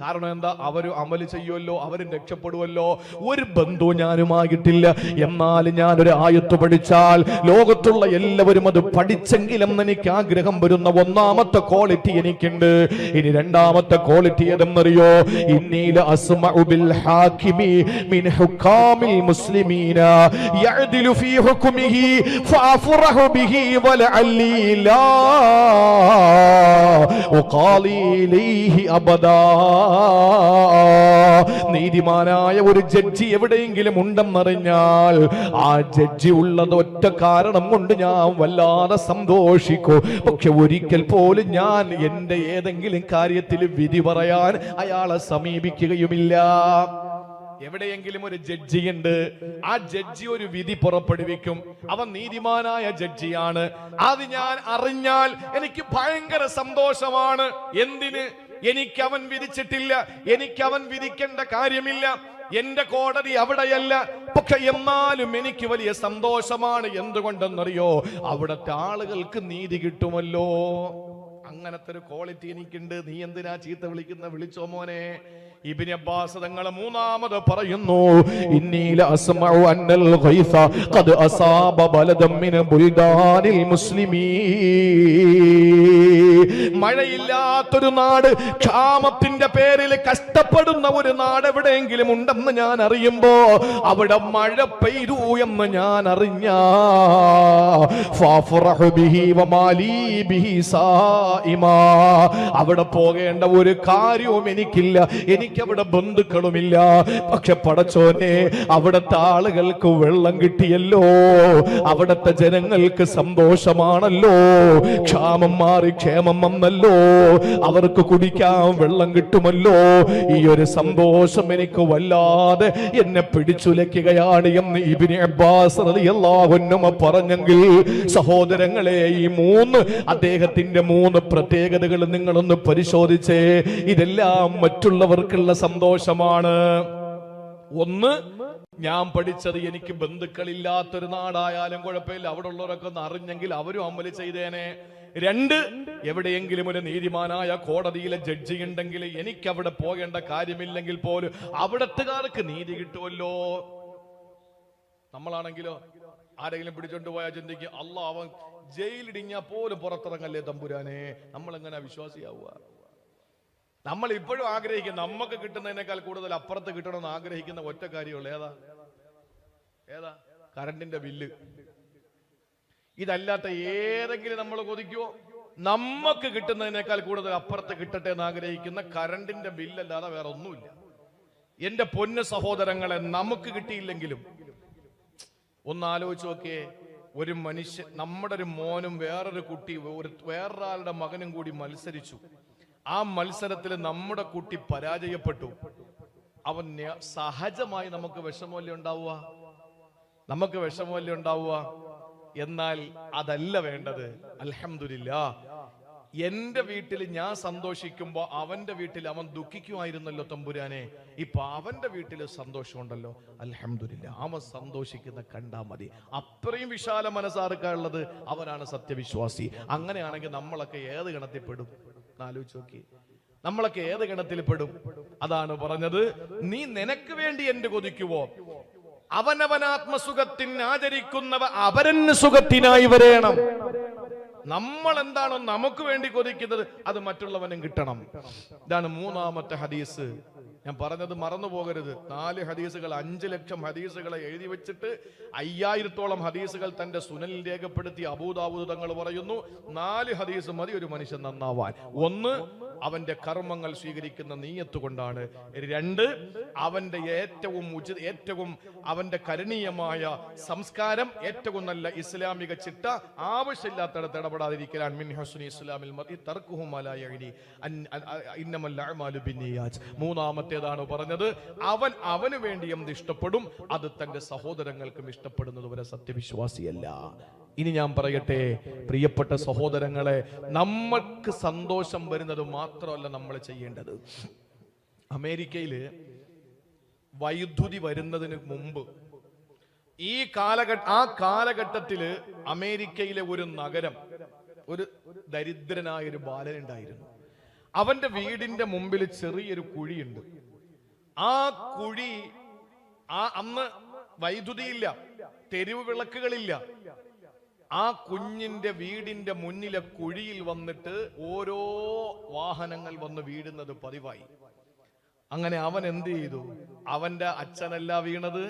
കാരണം എന്താ? അവര് അമല് ചെയ്യുമല്ലോ, അവരും രക്ഷപ്പെടുമല്ലോ. ഒരു ബന്ധവും ഞാനുമായിട്ടില്ല. എന്നാൽ ഞാനൊരു ആയത്ത് പഠിച്ചാൽ ലോകത്തുള്ള എല്ലാവരും അത് പഠിച്ചെങ്കിലും എനിക്ക് ആഗ്രഹം വരുന്ന ഒന്നാമത്തെ ക്വാളിറ്റി എനിക്കുണ്ട്. ഇനി രണ്ടാമത്തെ ക്വാളിറ്റി ഏതെന്നറിയോ? ഇന്നീല അസ്മഉ ബിൽ ഹാകിമി മിൻ ഹുകാമിൽ മുസ്ലിമീന യഅദിലു ഫീ ഹുക്മിഹി ഫഅഫറഹു ബിഹി വലഅല്ലി ലാ ഉഖാലി ഇലൈഹി അബദാ. നീതിമാനായ ഒരു ജഡ്ജി എവിടെയെങ്കിലും ഉണ്ടെന്നറിഞ്ഞാൽ ആ ജഡ്ജി ഉള്ളത് ഒറ്റ കാരണം കൊണ്ട് ഞാൻ വല്ലാതെ സന്തോഷിക്കും. പക്ഷെ ഒരിക്കൽ പോലും ഞാൻ എന്റെ ഏതെങ്കിലും കാര്യത്തിൽ വിധി പറയാൻ അയാളെ സമീപിക്കുകയുമില്ല. എവിടെയെങ്കിലും ഒരു ജഡ്ജിയുണ്ട്, ആ ജഡ്ജി ഒരു വിധി പുറപ്പെടുവിക്കും, അവൻ നീതിമാനായ ജഡ്ജിയാണ്. അത് ഞാൻ അറിഞ്ഞാൽ എനിക്ക് ഭയങ്കര സന്തോഷമാണ്. എന്തിന്? എനിക്ക് അവൻ വിധിച്ചിട്ടില്ല, എനിക്ക് അവൻ വിധിക്കേണ്ട കാര്യമില്ല, എന്റെ കോടതി അവിടെയല്ല. പക്ഷെ എന്നാലും എനിക്ക് വലിയ സന്തോഷമാണ്. എന്തുകൊണ്ടെന്നറിയോ? അവിടത്തെ ആളുകൾക്ക് നീതി കിട്ടുമല്ലോ. അങ്ങനത്തെ ഒരു ക്വാളിറ്റി എനിക്കുണ്ട്. നീ എന്തിനാ ചീത്ത വിളിക്കുന്ന? വിളിച്ചോ മോനെ. ഇബ്നു അബ്ബാസ് തങ്ങൾ മൂന്നാമത് പറയുന്നു, ഇന്നീല അസ്മഉ അന്നൽ ഗൈസ ഖദ് അസാബ ബലദം മിൻ ബുൽദാനിൽ മുസ്ലിമീൻ. മഴയില്ലാത്തൊരു നാട്, ക്ഷാമത്തിന്റെ പേരിൽ കഷ്ടപ്പെടുന്ന ഒരു നാട് എവിടെയെങ്കിലും ഉണ്ടെന്ന് ഞാൻ അറിയുമ്പോ, അവിടെ മഴ പെയ്തു എന്ന് ഞാൻ അറിഞ്ഞ ഫഅഫറഹു ബിഹി വമാലി ബിഹി സായിമാ. അവിടെ പോകേണ്ട ഒരു കാര്യവും എനിക്കില്ല, എനിക്കവിടെ ബന്ധുക്കളുമില്ല. പക്ഷെ പടച്ചോനെ, അവിടത്തെ ആളുകൾക്ക് വെള്ളം കിട്ടിയല്ലോ, അവിടത്തെ ജനങ്ങൾക്ക് സന്തോഷമാണല്ലോ, ക്ഷാമം മാറി ക്ഷേമം വന്നല്ലോ, അവർക്ക് കുടിക്കാൻ വെള്ളം കിട്ടുമല്ലോ. ഈ ഒരു സന്തോഷം എനിക്ക് വല്ലാതെ എന്നെ പിടിച്ചുലയ്ക്കുകയാണ് എന്ന് ഇബ്നു അബ്ബാസ് റളിയല്ലാഹു അൻഹു പറഞ്ഞെങ്കിൽ, സഹോദരങ്ങളെ, ഈ അദ്ദേഹത്തിന്റെ 3 പ്രത്യേകതകൾ നിങ്ങളൊന്ന് പരിശോധിച്ചേ. ഇതെല്ലാം മറ്റുള്ളവർക്കുള്ള സന്തോഷമാണ്. ഒന്ന്, ഞാൻ പഠിച്ചത് എനിക്ക് ബന്ധുക്കളില്ലാത്തൊരു നാടായാലും കുഴപ്പമില്ല, അവിടെ ഉള്ളവരൊക്കെ ഒന്ന് അറിഞ്ഞെങ്കിൽ അവരും അമല് ചെയ്തേനെ. 2, എവിടെയെങ്കിലും ഒരു നീതിമാനായ കോടതിയിലെ ജഡ്ജി ഉണ്ടെങ്കിൽ എനിക്ക് അവിടെ പോകേണ്ട കാര്യമില്ലെങ്കിൽ പോലും അവിടത്തുകാർക്ക് നീതി കിട്ടുമല്ലോ. നമ്മളാണെങ്കിലോ ആരെങ്കിലും പിടിച്ചോണ്ട് പോയാൽ ചിന്തിക്കുക, അല്ലാഹ് അവൻ ജയിലിടിഞ്ഞാ പോലും പുറത്തിറങ്ങല്ലേ തമ്പുരാനെ. നമ്മളെങ്ങനെ വിശ്വാസിയാവുക? നമ്മൾ ഇപ്പോഴും ആഗ്രഹിക്കുന്ന, നമുക്ക് കിട്ടുന്നതിനേക്കാൾ കൂടുതൽ അപ്പുറത്ത് കിട്ടണമെന്ന് ആഗ്രഹിക്കുന്ന ഒറ്റ കാര്യമുള്ളൂ. ഏതാ? കറണ്ടിന്റെ ബില്ല്. ഇതല്ലാത്ത ഏതെങ്കിലും നമ്മൾ കൊതിക്കുവോ? നമുക്ക് കിട്ടുന്നതിനേക്കാൾ കൂടുതൽ അപ്പുറത്ത് കിട്ടട്ടെ എന്ന് ആഗ്രഹിക്കുന്ന കറണ്ടിന്റെ ബില്ലല്ലാതെ വേറെ ഒന്നുമില്ല. എന്റെ പൊന്ന സഹോദരങ്ങളെ, നമുക്ക് കിട്ടിയില്ലെങ്കിലും ഒന്ന് ആലോചിച്ച് നോക്കിയേ. ഒരു മനുഷ്യൻ, നമ്മുടെ ഒരു മോനും വേറൊരു കുട്ടി, വേറൊരാളുടെ മകനും കൂടി മത്സരിച്ചു. ആ മത്സരത്തിൽ നമ്മുടെ കുട്ടി പരാജയപ്പെട്ടു. അവൻ സഹജമായി നമുക്ക് വിഷമമല്ലേ ഉണ്ടാവുക, നമുക്ക് വിഷമമല്ലേ ഉണ്ടാവുക. എന്നാൽ അതല്ല വേണ്ടത്. അൽഹംദുലില്ലാഹ്, എന്റെ വീട്ടിൽ ഞാൻ സന്തോഷിക്കുമ്പോ അവന്റെ വീട്ടിൽ അവൻ ദുഃഖിക്കുമായിരുന്നല്ലോ തമ്പുരാനെ, ഇപ്പൊ അവന്റെ വീട്ടിൽ സന്തോഷമുണ്ടല്ലോ, അൽഹംദുലില്ലാഹ്. അവൻ സന്തോഷിക്കുന്ന കണ്ടാ മതി. അത്രയും വിശാല മനസ്സാർക്കുള്ളത് അവനാണ് സത്യവിശ്വാസി. അങ്ങനെയാണെങ്കിൽ നമ്മളൊക്കെ ഏത് ഗണത്തിൽ പെടും? ആലോചിച്ച് നോക്കി, നമ്മളൊക്കെ ഏത് ഗണത്തിൽ പെടും? അതാണ് പറഞ്ഞത്, നീ നിനക്ക് വേണ്ടി എന്റെ കൊതിക്കുവോ? അവനവനാത്മസുഖത്തിന് ആചരിക്കുന്നവ അപരന് സുഖത്തിനായി വരേണം. നമ്മൾ എന്താണോ നമുക്ക് വേണ്ടി കൊതിക്കുന്നത് അത് മറ്റുള്ളവനും കിട്ടണം. ഇതാണ് മൂന്നാമത്തെ ഹദീസ്. ഞാൻ പറഞ്ഞത് മറന്നു പോകരുത്. 4 ഹദീസുകൾ, 5 ലക്ഷം ഹദീസുകളെ എഴുതി വെച്ചിട്ട് 5000-ഓളം ഹദീസുകൾ തന്റെ സുനനിൽ രേഖപ്പെടുത്തി അബൂദാവൂദ് തങ്ങൾ പറയുന്നു, 4 ഹദീസ് മതി ഒരു മനുഷ്യൻ നന്നാവാൻ. 1, അവന്റെ കർമ്മങ്ങൾ സ്വീകരിക്കുന്ന നീയത്ത് കൊണ്ടാണ്. 2, അവന്റെ ഏറ്റവും അവന്റെ കരണീയമായ സംസ്കാരം, ഏറ്റവും നല്ല ഇസ്ലാമിക ചിട്ട, ആവശ്യമില്ലാത്തടത്ത് ഇടപെടാതിരിക്കലാണ്. മിൻ ഹുസ്നി ഇസ്ലാമിൽ മർഇ തർക്കുഹു മാ ലാ യഅനി ഇന്നമൽ അഅ്മാലു ബിന്നിയാത്ത്. മൂന്നാമത്തേതാണ് പറഞ്ഞത്, അവന് വേണ്ടി എന്ത് ഇഷ്ടപ്പെടും അത് തന്റെ സഹോദരങ്ങൾക്കും ഇഷ്ടപ്പെടുന്നത് വരെ സത്യവിശ്വാസിയല്ല. ഇനി ഞാൻ പറയട്ടെ പ്രിയപ്പെട്ട സഹോദരങ്ങളെ, നമ്മൾക്ക് സന്തോഷം വരുന്നത് മാത്രമല്ല നമ്മൾ ചെയ്യേണ്ടത്. അമേരിക്കയില് വൈദ്യുതി വരുന്നതിന് മുമ്പ് ആ കാലഘട്ടത്തില് അമേരിക്കയിലെ ഒരു നഗരം, ഒരു ദരിദ്രനായ ഒരു ബാലനുണ്ടായിരുന്നു. അവന്റെ വീടിന്റെ മുമ്പിൽ ചെറിയൊരു കുഴിയുണ്ട്. ആ കുഴി, അന്ന് വൈദ്യുതിയില്ല, തെരുവ് വിളക്കുകളില്ല. ആ കുഞ്ഞിന്റെ വീടിന്റെ മുന്നിലെ കുഴിയിൽ വന്നിട്ട് ഓരോ വാഹനങ്ങൾ വന്ന് വീഴുന്നത് പതിവായി. അങ്ങനെ അവൻ എന്ത് ചെയ്തു? അവന്റെ അച്ഛനല്ല വീണത്,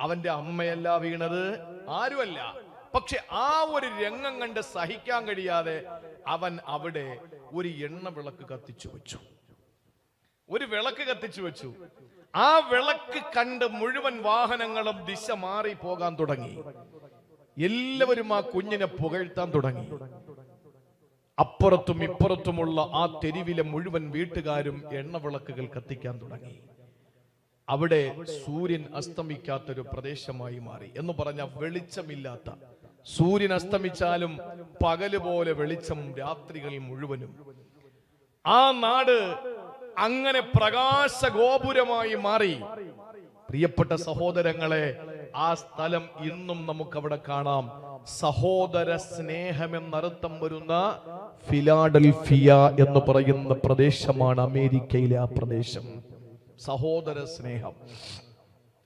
അവന്റെ അമ്മയല്ല വീണത്, ആരുമല്ല. പക്ഷെ ആ ഒരു രംഗം കണ്ട് സഹിക്കാൻ കഴിയാതെ അവൻ അവിടെ ഒരു എണ്ണ വിളക്ക് കത്തിച്ചു വെച്ചു. ഒരു വിളക്ക് കത്തിച്ചു വെച്ചു. ആ വിളക്ക് കണ്ട് മുഴുവൻ വാഹനങ്ങളും ദിശ മാറി പോകാൻ തുടങ്ങി. എല്ലാവരും ആ കുഞ്ഞിനെ പുകഴ്ത്താൻ തുടങ്ങി. അപ്പുറത്തും ഇപ്പുറത്തുമുള്ള ആ തെരുവിലെ മുഴുവൻ വീട്ടുകാരും എണ്ണവിളക്കുകൾ കത്തിക്കാൻ തുടങ്ങി. അവിടെ സൂര്യൻ അസ്തമിക്കാത്തൊരു പ്രദേശമായി മാറി. എന്ന് പറഞ്ഞ വെളിച്ചമില്ലാത്ത, സൂര്യൻ അസ്തമിച്ചാലും പകല് പോലെ വെളിച്ചം രാത്രികൾ മുഴുവനും. ആ നാട് അങ്ങനെ പ്രകാശ ഗോപുരമായി മാറി. പ്രിയപ്പെട്ട സഹോദരങ്ങളെ, ആ സ്ഥലം ഇന്നും നമുക്കവിടെ കാണാം. സഹോദര സ്നേഹമെന്നർത്ഥം വരുന്ന ഫിലാഡൽഫിയ എന്ന് പറയുന്ന പ്രദേശമാണ് അമേരിക്കയിലെ ആ പ്രദേശം. സഹോദര സ്നേഹം.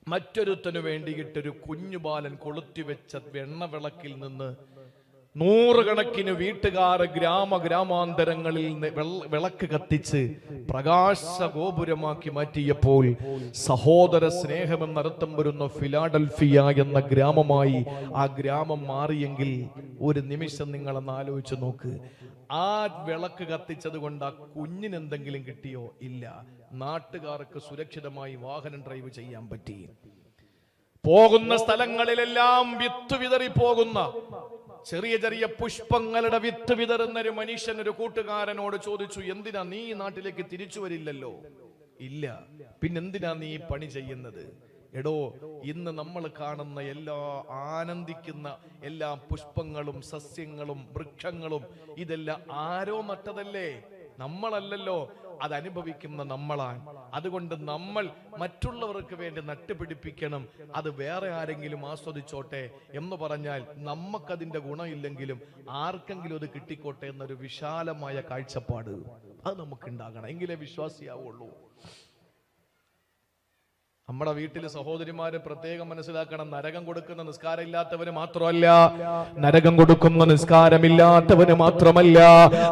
മറ്റൊരുത്തനു വേണ്ടിയിട്ടൊരു കുഞ്ഞുബാലൻ കൊളുത്തിവെച്ച എണ്ണവിളക്കിൽ നിന്ന് നൂറുകണക്കിന് വീട്ടുകാർ ഗ്രാമാന്തരങ്ങളിൽ വിളക്ക് കത്തിച്ച് പ്രകാശ ഗോപുരമാക്കി മാറ്റിയപ്പോൾ സഹോദര സ്നേഹമെന്നർത്ഥം വരുന്ന ഫിലാഡൽഫിയ എന്ന ഗ്രാമമായി ആ ഗ്രാമം മാറിയെങ്കിൽ ഒരു നിമിഷം നിങ്ങളൊന്ന് ആലോചിച്ച് നോക്ക്. ആ വിളക്ക് കത്തിച്ചത് കൊണ്ട് ആ കുഞ്ഞിന് എന്തെങ്കിലും കിട്ടിയോ? ഇല്ല. നാട്ടുകാർക്ക് സുരക്ഷിതമായി വാഹനം ഡ്രൈവ് ചെയ്യാൻ പറ്റി. പോകുന്ന സ്ഥലങ്ങളിലെല്ലാം വിത്ത് വിതറി പോകുന്ന, ചെറിയ ചെറിയ പുഷ്പങ്ങളുടെ വിത്ത് വിതറുന്ന ഒരു മനുഷ്യൻ ഒരു കൂട്ടുകാരനോട് ചോദിച്ചു, എന്തിനാ നീ ഈ നാട്ടിലേക്ക് തിരിച്ചു വരില്ലല്ലോ? ഇല്ല. പിന്നെന്തിനാ നീ ഈ പണി ചെയ്യുന്നത്? എടോ, ഇന്ന് നമ്മൾ കാണുന്ന ആനന്ദിക്കുന്ന എല്ലാ പുഷ്പങ്ങളും സസ്യങ്ങളും വൃക്ഷങ്ങളും ഇതെല്ലാം ആരോ നട്ടതല്ലേ? നമ്മളല്ലല്ലോ, അതനുഭവിക്കുന്ന നമ്മളാണ്. അതുകൊണ്ട് നമ്മൾ മറ്റുള്ളവർക്ക് വേണ്ടി നട്ടുപിടിപ്പിക്കണം. അത് വേറെ ആരെങ്കിലും ആസ്വദിച്ചോട്ടെ എന്ന് പറഞ്ഞാൽ നമുക്കതിന്റെ ഗുണമില്ലെങ്കിലും ആർക്കെങ്കിലും അത് കിട്ടിക്കോട്ടെ എന്നൊരു വിശാലമായ കാഴ്ചപ്പാട് അത് നമുക്കുണ്ടാകണം. എങ്കിലേ വിശ്വാസിയാവുള്ളൂ. നമ്മുടെ വീട്ടിലെ സഹോദരിമാര് പ്രത്യേകം മനസ്സിലാക്കണം, നരകം കൊടുക്കുന്ന നിസ്കാരം ഇല്ലാത്തവന് മാത്രമല്ല, നരകം കൊടുക്കുന്ന നിസ്കാരമില്ലാത്തവന് മാത്രമല്ല,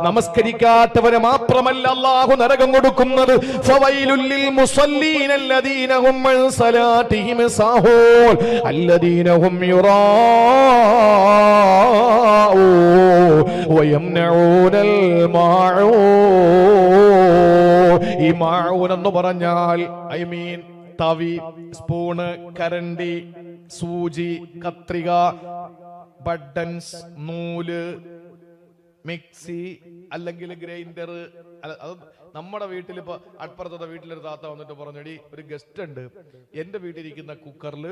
നമസ്കരിക്കാത്തവന് മാത്രമല്ല അല്ലാഹു നരകം കൊടുക്കുന്നത്. ഫവൈലുൽ ലിൽ മുസല്ലീന അല്ലദീന ഹും അൻ സലാത്തിഹിം സാഹൂൻ അല്ലദീന ഹും യുറാഊ വയംനഊനൽ മാഊൻ. ഈ മാഊൻ എന്ന് പറഞ്ഞാൽ തവി, സ്പൂണ്, കരണ്ടി, സൂചി, കത്രിക, ബട്ടൺസ്, നൂല്, മിക്സി അല്ലെങ്കിൽ ഗ്രൈൻഡർ, അത് നമ്മുടെ വീട്ടിൽ ഇപ്പൊ അപ്പുറത്തെ വീട്ടിലൊരു താത്ത വന്നിട്ട് പറഞ്ഞടി, ഒരു ഗസ്റ്റ് ഉണ്ട്, എന്റെ വീട്ടിലിരിക്കുന്ന കുക്കറിൽ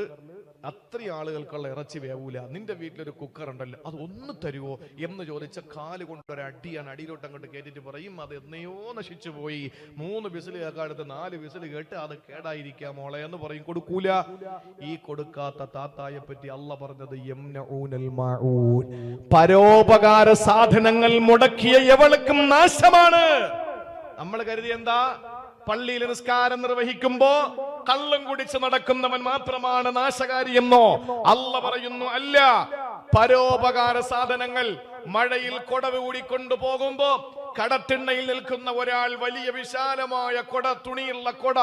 അത്രയും ആളുകൾക്കുള്ള ഇറച്ചി വേവൂല, നിന്റെ വീട്ടിലൊരു കുക്കർ ഉണ്ടല്ലോ, അത് ഒന്ന് തരുവോ എന്ന് ചോദിച്ച കാല് കൊണ്ടൊരു അടിയാണ്. അടിയിലോട്ട് അങ്ങോട്ട് കേട്ടിട്ട് പറയും, അത് എന്നയോ നശിച്ചു പോയി, 3 വിസിൽ കേൾക്കാടുത്ത് 4 വിസിൽ കേട്ട് അത് കേടായിരിക്കാം മോളെ എന്ന് പറയും. കൊടുക്കൂല. ഈ കൊടുക്കാത്ത താത്തായെ പറ്റി അള്ള പറഞ്ഞത് യംനഊനൽ മഊൻ, പരോപകാര സാധനങ്ങൾ മുടക്കിയ എവൾക്കും നാശമാണ്. നമ്മൾ കരുതി എന്താ, പള്ളിയിൽ നിസ്കാരം നിർവഹിക്കുമ്പോ കള്ളം കുടിച്ച് നടക്കുന്നവൻ മാത്രമാണ് നാശകാരി എന്നോ? അല്ല പറയുന്നു അല്ല. പരോപകാര സാധനങ്ങൾ മഴയിൽ കൊടവ് കൂടിക്കൊണ്ടു പോകുമ്പോ കടത്തിണ്ണയിൽ നിൽക്കുന്ന ഒരാൾ വലിയ വിശാലമായ കൊട, തുണിയുള്ള കൊട,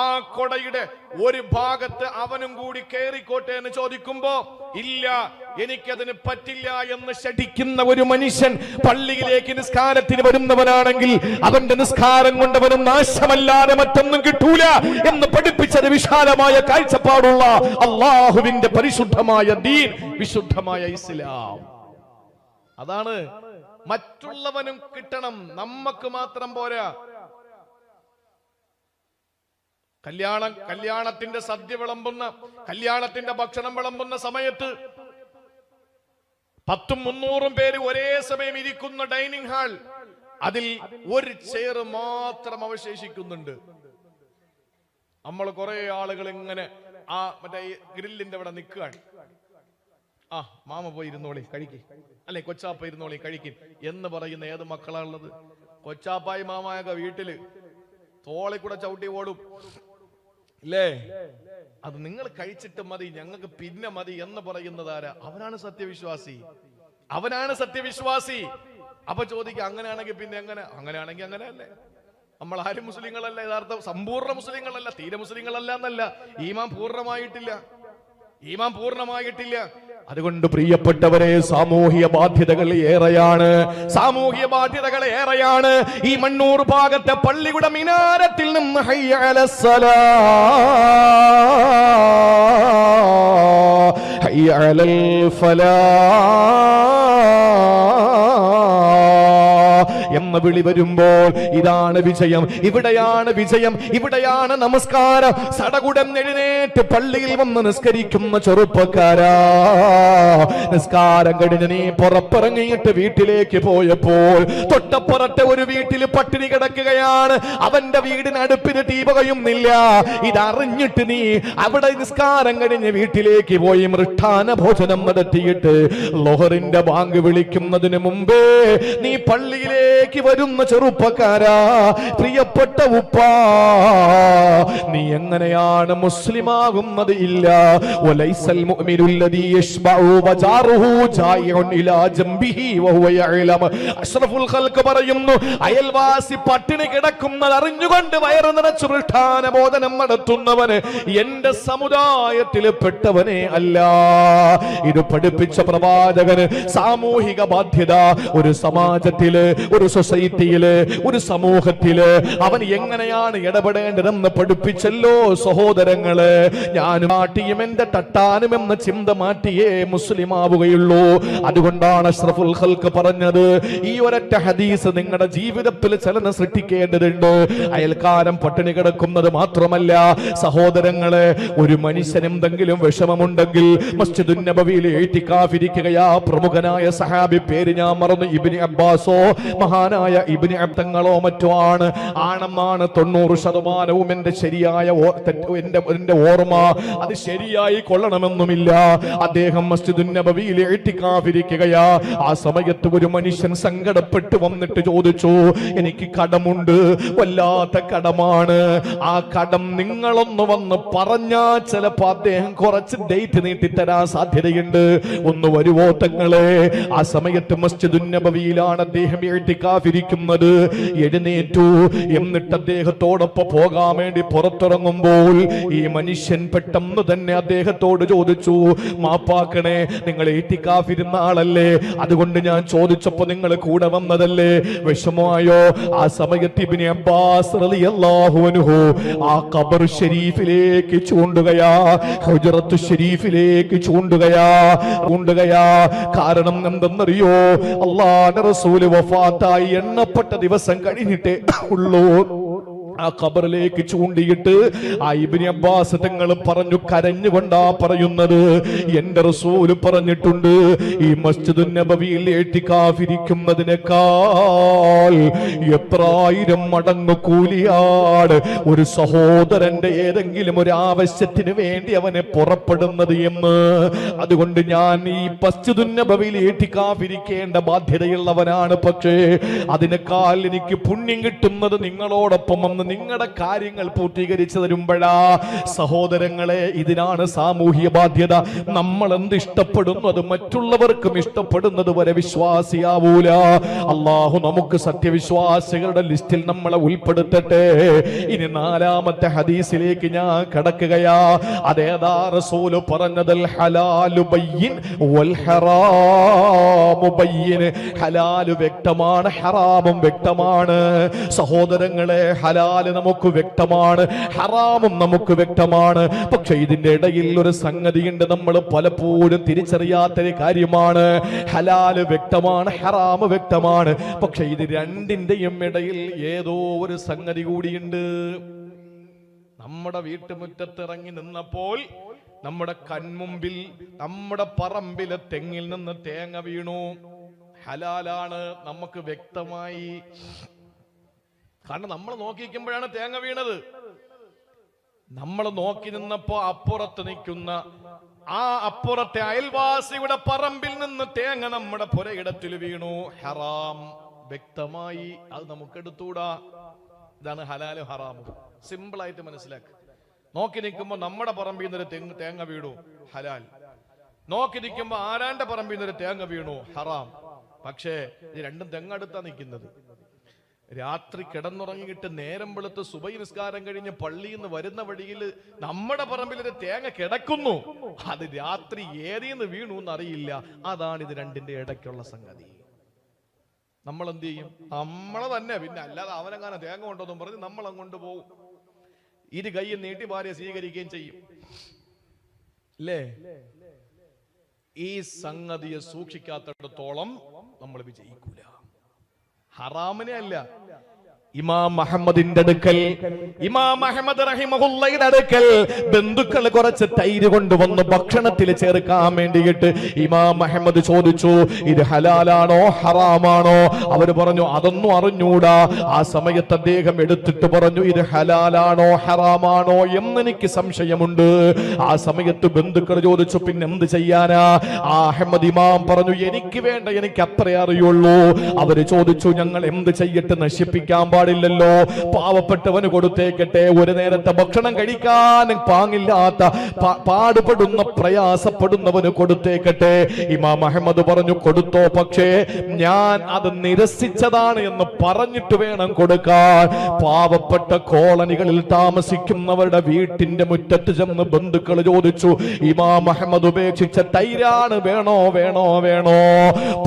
ആ കൊടയുടെ ഒരു ഭാഗത്ത് അവനും കൂടി കയറിക്കോട്ടെ എന്ന് ചോദിക്കുമ്പോ ഇല്ല, എനിക്കതിന് പറ്റില്ല എന്ന് ശഠിക്കുന്ന ഒരു മനുഷ്യൻ പള്ളിയിലേക്ക് നിസ്കാരത്തിന് വരുന്നവനാണെങ്കിൽ അവന്റെ നിസ്കാരം കൊണ്ടവനും നാശമല്ലാതെ മറ്റൊന്നും കിട്ടൂല എന്ന് പഠിപ്പിച്ചത് വിശാലമായ കാഴ്ചപ്പാടുള്ള അള്ളാഹുവിന്റെ പരിശുദ്ധമായ ദീൻ, വിശുദ്ധമായ ഇസ്ലാം. അതാണ്. മറ്റുള്ളവനും കിട്ടണം, നമുക്ക് മാത്രം പോരാ. കല്യാണത്തിന്റെ സദ്യ വിളമ്പുന്ന, കല്യാണത്തിന്റെ ഭക്ഷണം വിളമ്പുന്ന സമയത്ത് 200-300 പേര് ഒരേ സമയം ഇരിക്കുന്ന ഡൈനിങ് ഹാൾ, അതിൽ ഒരു ചെയർ മാത്രം അവശേഷിക്കുന്നുണ്ട്. നമ്മൾ കുറെ ആളുകൾ ഇങ്ങനെ ആ മറ്റേ ഗ്രില്ലിന്റെ അവിടെ നിൽക്കുകയാണ്. ആ മാമ പോയി ഇരുന്നോളി കഴിക്ക്, അല്ലെ കൊച്ചാപ്പ ഇരുന്നോളി കഴിക്കും എന്ന് പറയുന്ന ഏത് മക്കളാണുള്ളത്? കൊച്ചാപ്പായി മാമായൊക്കെ വീട്ടില് തോളി കൂടെ ചവിട്ടി ഓടും, ഇല്ലേ? അത് നിങ്ങൾ കഴിച്ചിട്ട് മതി, ഞങ്ങൾക്ക് പിന്നെ മതി എന്ന് പറയുന്നത് ആരാ? അവനാണ് സത്യവിശ്വാസി, അവനാണ് സത്യവിശ്വാസി. അപ്പൊ ചോദിക്കുക, അങ്ങനെയാണെങ്കിൽ പിന്നെ എങ്ങനെ? അങ്ങനെയാണെങ്കിൽ അങ്ങനെയല്ലേ? നമ്മൾ ആരും മുസ്ലിങ്ങളല്ല, യഥാർത്ഥ സമ്പൂർണ്ണ മുസ്ലിങ്ങളല്ല, തീരെ മുസ്ലിങ്ങളല്ല എന്നല്ല, ഈമാൻ പൂർണ്ണമായിട്ടില്ല, ഈമാൻ പൂർണ്ണമായിട്ടില്ല. അതുകൊണ്ട് പ്രിയപ്പെട്ടവരെ, സാമൂഹിക ബാധ്യതകൾ ഏറെയാണ്, സാമൂഹിക ബാധ്യതകൾ ഏറെയാണ്. ഈ മണ്ണൂർ ഭാഗത്തെ പള്ളിയുടെ മിനാരത്തിൽ നിന്ന് ഹയ്യ അലസ്സലാ, ഹയ്യ അലൽ ഫലാ എന്ന വിളി വരുമ്പോൾ ഇതാണ് വിജയം, ഇവിടെയാണ് വിജയം, ഇവിടെയാണ് നമസ്കാരം. സടകുടൻ എഴുന്നേറ്റ് പള്ളിയിൽ വന്ന് നിസ്കരിക്കുന്ന ചെറുപ്പക്കാരാ, നിസ്കാരം കഴിഞ്ഞ് നീ പുറത്തിറങ്ങിയിട്ട് വീട്ടിലേക്ക് പോയപ്പോൾ തൊട്ടപ്പുറത്തെ ഒരു വീട്ടിൽ പട്ടിണി കിടക്കുകയാണ്, അവന്റെ വീടിന് അടുപ്പിന് തീ പകയുന്നില്ല. ഇതറിഞ്ഞിട്ട് നീ അവിടെ നിസ്കാരം കഴിഞ്ഞ് വീട്ടിലേക്ക് പോയി മൃഷ്ടാന ഭോജനം നടത്തിയിട്ട് ലോഹറിന്റെ ബാങ്ക് വിളിക്കുന്നതിന് മുമ്പേ നീ പള്ളിയിലേക്ക് വരുന്ന ചെറുപ്പക്കാരാ, പ്രിയപ്പെട്ട ഉപ്പാ, നീ എങ്ങനെയാണ് മുസ്ലിമാകുന്നത്? ഇല്ല, വലൈസൽ മുഅ്മിനുല്ലദീ യശ്ബഉ വജാറുഹു ജായിഉൻ ഇലാ ജംബിഹി വഹുവ യഅലം. അഷ്റഫുൽ ഖൽഖ് പറയുന്നു, അയൽവാസി പട്ടിണി കിടക്കുന്നത് അറിഞ്ഞുകൊണ്ട് വയറ് നിറച്ചു മൃഷ്ടാന ഭോജനം നടത്തുന്നവന് എന്റെ സമുദായത്തിൽ പെട്ടവനെ അല്ല. ഇത് പഠിപ്പിച്ച പ്രവാചകന് സാമൂഹിക ബാധ്യത, ഒരു സമാജത്തില്, ഒരു സൊസൈറ്റിയില്, ഒരു സമൂഹത്തില് അവൻ എങ്ങനെയാണ് ഇടപെടേണ്ടതെന്ന് പഠിപ്പിച്ചല്ലോ സഹോദരങ്ങള്. ഞാനും മാറ്റിയും എന്റെ തട്ടാനും എന്ന ചിന്ത മാറ്റിയേ മുസ്ലിം ആവുകയുള്ളൂ. അതുകൊണ്ടാണ് അഷ്റഫുൽ ഖൽഖ് പറഞ്ഞത്, ഈ ഒരൊറ്റ ഹദീസ് നിങ്ങളുടെ ജീവിതത്തിൽ ചലനം സൃഷ്ടിക്കേണ്ടതുണ്ട്. അയൽക്കാരൻ പട്ടിണി കിടക്കുന്നത് മാത്രമല്ല സഹോദരങ്ങളെ, ഒരു മനുഷ്യൻ എന്തെങ്കിലും വിഷമമുണ്ടെങ്കിൽ മസ്ജിദുൻ നബവിയിൽ ഇഅ്തികാഫിരിക്കുകയാ. പ്രമുഖനായ സഹാബി, പേര് ഞാൻ മറന്നു, ഇബ്നു അബ്ബാസോ മഹാനായ ഇബ്നു അബ്ദങ്ങളോ മറ്റോ ആണ്, ആണെന്നാണ് 90% എന്റെ ശരിയായ എന്റെ ഓർമ്മ. അത് ശരിയായി കൊള്ളണമെന്നുമില്ല. അദ്ദേഹം മസ്ജിദുൻ നബവിയിൽ ഇഅ്തികാഫിരിക്കുകയാ. ആ സമയത്ത് ഒരു മനുഷ്യൻ സങ്കടപ്പെട്ട് വന്നിട്ട് ചോദിച്ചു, എനിക്ക് കടമുണ്ട്, വല്ലാത്ത കടമാണ്, ആ കടം നിങ്ങളൊന്ന് വന്ന് പറഞ്ഞാൽ ചിലപ്പോ അദ്ദേഹം കുറച്ച് ഡേറ്റ് നീട്ടിത്തരാൻ സാധ്യതയുണ്ട്, ഒന്ന് വരുവോ തങ്ങളെ? ആ സമയത്ത് മസ്ജിദുൻ നബവിയിലാണ് അദ്ദേഹം ഇഅ്തികാഫിരിക്കുന്നത്. എഴുന്നേറ്റു. എന്നിട്ട് അദ്ദേഹത്തോടൊപ്പം പോകാൻ വേണ്ടി പുറത്തിറങ്ങുമ്പോൾ ഈ മനുഷ്യൻ പെട്ടെന്ന് തന്നെ അദ്ദേഹത്തോട് ചോദിച്ചു, മാപ്പാക്കണേ, നിങ്ങൾ ഇഅ്തികാഫിരുന്ന ആളല്ലേ, അതുകൊണ്ട് ഞാൻ ചോദിച്ചപ്പോ നിങ്ങൾ കൂടെ വന്നതല്ലേ, വിഷമമായോ? ആ സമയത്ത് ഇബ്നു അബ്ബാസ് റളിയല്ലാഹു അൻഹു ആ ഖബർ ഷരീഫിലേക്ക് ചൂണ്ടുകയാ, ഹുജ്റത്തു ഷരീഫിലേക്ക് ചൂണ്ടുകയാ. കാരണം എന്തെന്നറിയോ? അല്ലാഹുവിന്റെ റസൂൽ വഫാത്തായി എണ്ണപ്പെട്ട ദിവസം കഴിഞ്ഞിട്ടേ ഉള്ളൂ. ആ ഖബറിലേക്ക് ചൂണ്ടിയിട്ട് ആ ഇബ്നു അബ്ബാസ് തങ്ങൾ പറഞ്ഞു, കരഞ്ഞുകൊണ്ടാ പറയുന്നത്, എന്റെ റസൂല് പറഞ്ഞിട്ടുണ്ട്, ഈ മസ്ജിദുൻ നബവിയിൽ ഇഅ്തികാഫിരിക്കുന്നതിനേക്കാൾ എത്രായിരം മടങ്ങ് കൂലിയാണ് ഒരു സഹോദരന്റെ ഏതെങ്കിലും ഒരു ആവശ്യത്തിന് വേണ്ടി അവനെ പുറപ്പെടുന്നത് എന്ന്. അതുകൊണ്ട് ഞാൻ ഈ മസ്ജിദുൻ നബവിയിൽ ഇഅ്തികാഫിരിക്കേണ്ട ബാധ്യതയുള്ളവനാണ്. പക്ഷേ അതിനേക്കാൾ എനിക്ക് പുണ്യം കിട്ടുന്നത് നിങ്ങളോടൊപ്പം വന്ന് നിങ്ങളുടെ കാര്യങ്ങൾ പൂർത്തീകരിച്ചു തരുമ്പോഴാ. സഹോദരങ്ങളെ, ഇതിനാണ് സാമൂഹ്യ ബാധ്യത. നമ്മൾ എന്ത് ഇഷ്ടപ്പെടുന്നു അത് മറ്റുള്ളവർക്കും ഇഷ്ടപ്പെടുന്നത് വരെ വിശ്വാസിയാവൂല. അള്ളാഹു നമുക്ക് സത്യവിശ്വാസികളുടെ ലിസ്റ്റിൽ നമ്മളെ ഉൾപ്പെടുത്തട്ടെ. ഇനി 4ാമത്തെ ഹദീസിലേക്ക് ഞാൻ കടക്കുകയാ. അതേതാ റസൂൽ പറഞ്ഞത്? ഹലാലു ബയ്യിൻ വൽ ഹറാമു ബയ്യിൻ. ഹലാല് വ്യക്തമാണ്, ഹറാമും വ്യക്തമാണ്. സഹോദരങ്ങളെ, ഹലാൽ നമുക്ക് വ്യക്തമാണ്, ഹറാമും നമുക്ക് വ്യക്തമാണ്. പക്ഷെ ഇതിന്റെ ഇടയിൽ ഒരു സംഗതിയുണ്ട്, നമ്മൾ പലപ്പോഴും തിരിച്ചറിയാത്തൊരു കാര്യമാണ്. ഹലാല് വ്യക്തമാണ്, ഹറാമ് വ്യക്തമാണ്. പക്ഷെ ഇത് രണ്ടിന്റെയും ഇടയിൽ ഏതോ ഒരു സംഗതി കൂടിയുണ്ട്. നമ്മുടെ വീട്ടുമുറ്റത്തിറങ്ങി നിന്നപ്പോൾ നമ്മുടെ കൺമുമ്പിൽ, നമ്മുടെ പറമ്പിലെ തെങ്ങിൽ നിന്ന് തേങ്ങ വീണു. ഹലാലാണ്, നമുക്ക് വ്യക്തമായി. കാരണം നമ്മൾ നോക്കിക്കുമ്പോഴാണ് തേങ്ങ വീണത്. നമ്മൾ നോക്കി നിന്നപ്പോ അപ്പുറത്ത് നിൽക്കുന്ന ആ അപ്പുറത്തെ അയൽവാസിയുടെ പറമ്പിൽ നിന്ന് തേങ്ങ നമ്മുടെ പുരയിടത്തിൽ വീണു. ഹറാം വ്യക്തമായി, അത് നമുക്ക് എടുത്തൂടാ. ഇതാണ് ഹലാലും ഹറാമും. സിമ്പിൾ ആയിട്ട് മനസ്സിലാക്കുക. നോക്കി നിൽക്കുമ്പോ നമ്മുടെ പറമ്പിൽ നിന്നൊരു തേങ്ങ വീണു, ഹലാൽ. നോക്കി നിൽക്കുമ്പോ ആരാന്റെ പറമ്പിൽ നിന്നൊരു തേങ്ങ വീണു, ഹറാം. പക്ഷേ ഇത് രണ്ടും തെങ്ങടുത്താ നിൽക്കുന്നത്. രാത്രി കിടന്നുറങ്ങിയിട്ട് നേരം വെളുത്ത് സുബഹി നിസ്കാരം കഴിഞ്ഞ് പള്ളിയിൽ നിന്ന് വരുന്ന വഴിയിൽ നമ്മുടെ പറമ്പിൽ ഒരു തേങ്ങ കിടക്കുന്നു. അത് രാത്രി ഏതീന്ന് വീണു എന്നറിയില്ല. അതാണ് ഇത് രണ്ടിന്റെ ഇടയ്ക്കുള്ള സംഗതി. നമ്മൾ എന്ത് ചെയ്യും? നമ്മളെ തന്നെ, പിന്നെ അല്ലാതെ അവനെങ്ങാനും തേങ്ങ കൊണ്ടോന്നും പറഞ്ഞ് നമ്മൾ അങ്ങോട്ട് പോകും. ഇരു കൈയും നീട്ടി ഭാര്യ സ്വീകരിക്കുകയും ചെയ്യും, അല്ലേ? ഈ സംഗതിയെ സൂക്ഷിക്കാത്തിടത്തോളം നമ്മൾ വിജയിക്കൂല. ഹറാമിനെ അല്ല, ഇമാം അഹമ്മദിന്റെ അടുക്കൽ, ഇമാം അഹമ്മദ് റഹിമഹുള്ളയുടെ അടുക്കൽ ബന്ധുക്കൾ കുറച്ച് തൈര് കൊണ്ടുവന്ന് ഭക്ഷണത്തിൽ ചേർക്കാൻ വേണ്ടിയിട്ട് ഇമാം അഹമ്മദ് ചോദിച്ചു, ഇത് ഹലാലാണോ ഹറാമാണോ? അവര് പറഞ്ഞു അതൊന്നും അറിഞ്ഞൂടാ. ആ സമയത്ത് അദ്ദേഹം എടുത്തിട്ട് പറഞ്ഞു, ഇത് ഹലാലാണോ ഹറാമാണോ എന്നെനിക്ക് സംശയമുണ്ട്. ആ സമയത്ത് ബന്ധുക്കൾ ചോദിച്ചു, പിന്നെ എന്ത് ചെയ്യാനാ? ആ അഹമ്മദ് ഇമാം പറഞ്ഞു, എനിക്ക് വേണ്ട, എനിക്ക് അത്രേ അറിയുള്ളൂ. അവര് ചോദിച്ചു, ഞങ്ങൾ എന്ത് ചെയ്യട്ടെ? നശിപ്പിക്കാൻ പാടില്ലല്ലോ, പാവപ്പെട്ടവന് കൊടുത്തേക്കട്ടെ. ഒരു നേരത്തെ ഭക്ഷണം കഴിക്കാൻ പാങ്ങില്ലാത്ത, പാടുപെടുന്ന, പ്രയാസപ്പെടുന്നവന് കൊടുത്തേക്കട്ടെ. ഇമാം അഹമ്മദ് പറഞ്ഞു, കൊടുത്തോ, പക്ഷേ ഞാൻ അത് നിരസിച്ചതാണ് എന്ന് പറഞ്ഞിട്ട് വേണം കൊടുക്കാൻ. പാവപ്പെട്ട കോളനികളിൽ താമസിക്കുന്നവരുടെ വീട്ടിന്റെ മുറ്റത്ത് ചെന്ന് ബന്ധുക്കൾ ചോദിച്ചു, ഇമാം അഹമ്മദ് ഉപേക്ഷിച്ച തൈരാണ്, വേണോ വേണോ വേണോ?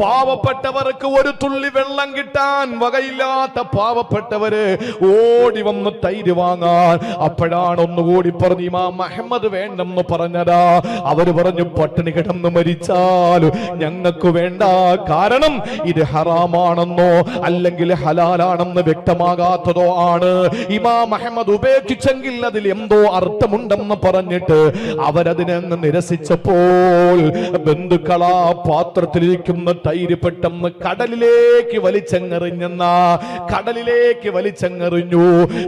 പാവപ്പെട്ടവർക്ക് ഒരു തുള്ളി വെള്ളം കിട്ടാൻ വകയില്ലാത്ത പാവപ്പെട്ടവര് ഓടി വന്ന് തൈര് വാങ്ങാൻ. അപ്പോഴാണ് ഒന്നുകൂടി പറഞ്ഞു, ഇമാം അഹമ്മദ് വേണ്ടെന്ന് പറഞ്ഞതാ. അവര് പറഞ്ഞു, പട്ടിണി കിടന്ന് മരിച്ചാൽ ഞങ്ങൾക്ക് വേണ്ട. കാരണം ഇത് ഹറാമാണെന്നോ അല്ലെങ്കിൽ ഹലാലാണെന്ന് വ്യക്തമാകാത്തതോ ആണ്. ഇമാം അഹമ്മദ് ഉപേക്ഷിച്ചെങ്കിൽ അതിൽ എന്തോ അർത്ഥമുണ്ടെന്ന് പറഞ്ഞിട്ട് അവരതിനെ നിരസിച്ചപ്പോൾ ബന്ധുക്കളാ പാത്രത്തിലിരിക്കുന്ന തൈര് പെട്ടെന്ന് കടലിലേക്ക് വലിച്ചെറിഞ്ഞെന്ന കടലിലേക്ക് വലിച്ചെറിഞ്ഞു.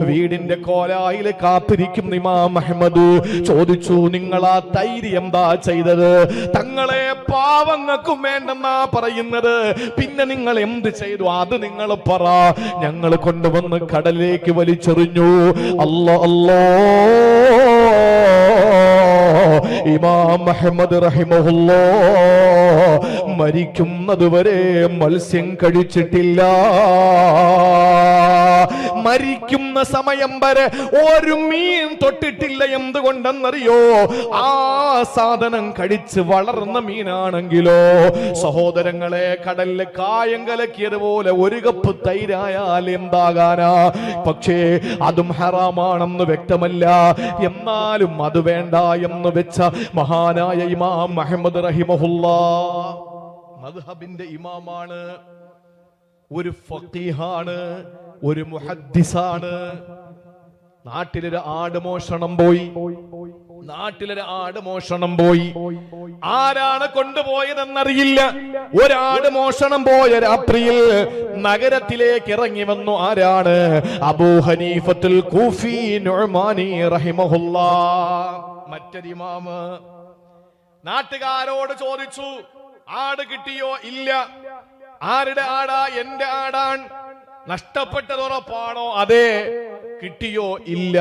വീടിന്റെ കോലായിൽ കാത്തിരിക്കുന്ന ഇമാം അഹമ്മദ് ചോദിച്ചു, നിങ്ങൾ ആ തൈര് എന്താ ചെയ്തത്? തങ്ങളെ പാവങ്ങൾക്കും വേണ്ടെന്നാ പറയുന്നത്, പിന്നെ നിങ്ങൾ എന്ത് ചെയ്തു? അത് നിങ്ങൾ പറ. ഞങ്ങൾ കൊണ്ടുവന്ന് കടലിലേക്ക് വലിച്ചെറിഞ്ഞു. അല്ലാ അല്ലാ, ഇമാം അഹമ്മദ് റഹിമഹുല്ലാഹ് മരിക്കുന്നത് വരെ മത്സ്യം കഴിച്ചിട്ടില്ല. മരിക്കുന്ന സമയം വരെ ഒരു മീൻ തൊട്ടിട്ടില്ല. എന്തുകൊണ്ടെന്നറിയോ? ആ സാധനം കഴിച്ച് വളർന്ന മീനാണെങ്കിലോ. സഹോദരങ്ങളെ, കടലിലെ കായം കലക്കിയതുപോലെ ഒരു കപ്പ് തൈരായാൽ എന്താകാനാ? പക്ഷേ അതും ഹറാമാണെന്ന് വ്യക്തമല്ല. എന്നാലും അത് വേണ്ട എന്ന് വെച്ച മഹാനായ ഇമാം അഹമ്മദ് റഹിമഹുല്ലാഹ് മദ്ഹബിന്റെ ഇമാമാണ്. ഒരു ഫഖീഹാണ്, ഒരു മുഹദ്ദിസാണ്. നാട്ടിലൊരു ആട് മോഷണം പോയി. ആരാണ് കൊണ്ടുപോയതെന്നറിയില്ല. ഒരാട് മോഷണം പോയ രാത്രിയിൽ നഗരത്തിലേക്ക് ഇറങ്ങി വന്നു. ആരാണ്? അബൂ ഹനീഫത്തുൽ കൂഫി നുഅ്മാനി റഹിമഹുല്ലാഹ്, മറ്റൊരു ഇമാമ്. നാട്ടുകാരോട് ചോദിച്ചു, ആട് കിട്ടിയോ? ഇല്ല. ആരുടെ ആടാ? എന്റെ ആടാൻ. നഷ്ടപ്പെട്ടത് ഉറപ്പാണോ? അതെ. കിട്ടിയോ? ഇല്ല.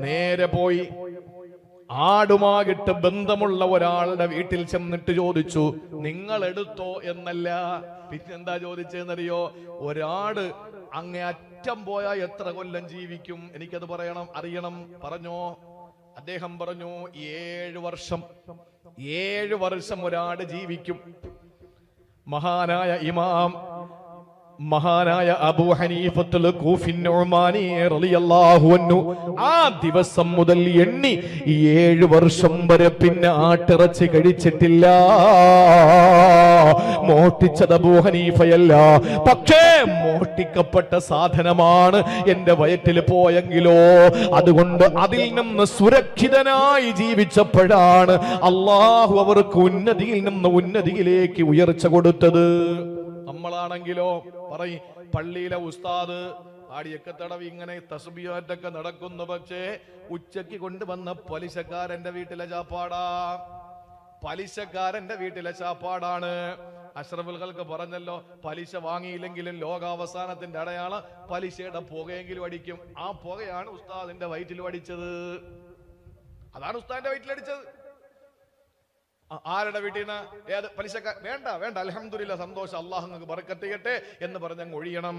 നേരെ പോയി ആടുമായിട്ട് ബന്ധമുള്ള ഒരാളുടെ വീട്ടിൽ ചെന്നിട്ട് ചോദിച്ചു, നിങ്ങൾ എടുത്തോ എന്നല്ല, പിന്നെന്താ ചോദിച്ചെന്നറിയോ? ഒരാട് അങ്ങേ അറ്റം പോയാ എത്ര കൊല്ലം ജീവിക്കും? എനിക്കത് അറിയണം. പറഞ്ഞോ? അദ്ദേഹം പറഞ്ഞു, 7 വർഷം. 7 വർഷം ഒരാട് ജീവിക്കും. മഹാനായ അബൂ ഹനീഫത്തുൽ കൂഫി നുഅ്മാനി റളിയല്ലാഹു അൻഹു ആ ദിവസം മുതൽ എണ്ണി 7 വർഷം വരെ പിന്നെ ആട്ടിറച്ചി കഴിച്ചിട്ടില്ല. മോഷ്ടിച്ചത് അബൂ ഹനീഫയല്ല, പക്ഷേ മോഷ്ടിക്കപ്പെട്ട സാധനമാണ് എന്റെ വയറ്റിൽ പോയെങ്കിലോ, അതുകൊണ്ട് അതിൽ നിന്ന് സുരക്ഷിതനായി ജീവിച്ചപ്പോഴാണ് അള്ളാഹു അവർക്ക് ഉന്നതിയിൽ നിന്ന് ഉന്നതിയിലേക്ക് ഉയർച്ച കൊടുത്തത്. നമ്മളാണെങ്കിലോ പറയും, പള്ളിയിലെ ഉസ്താദ് ആടിയൊക്കെ തടവി ഇങ്ങനെ തസ്ബീഹത്തൊക്കെ നടക്കുന്നു, പക്ഷേ ഉച്ചയ്ക്ക് കൊണ്ടുവന്ന പലിശക്കാരന്റെ വീട്ടിലെ ചാപ്പാടാണ്. അഷ്റഫുൽ ഖൽഖ് പറഞ്ഞല്ലോ, പലിശ വാങ്ങിയില്ലെങ്കിലും ലോകാവസാനത്തിന്റെ അടയാളം പലിശയുടെ പുകയെങ്കിലും അടിക്കും. ആ പുകയാണ് ഉസ്താദിന്റെ വയറ്റിൽ അടിച്ചത്. അതാണ് ഉസ്താദിന്റെ വയറ്റിലടിച്ചത്. ആരുടെ വീട്ടിൽ നിന്ന്? ഏത് പലിശക്കാർ? വേണ്ട അൽഹംദുലില്ലാ, സന്തോഷം, അള്ളാഹു നിങ്ങൾക്ക് ബർക്കത്ത് ചെയ്യട്ടെ എന്ന് പറഞ്ഞങ്ങ് ഒഴിയണം.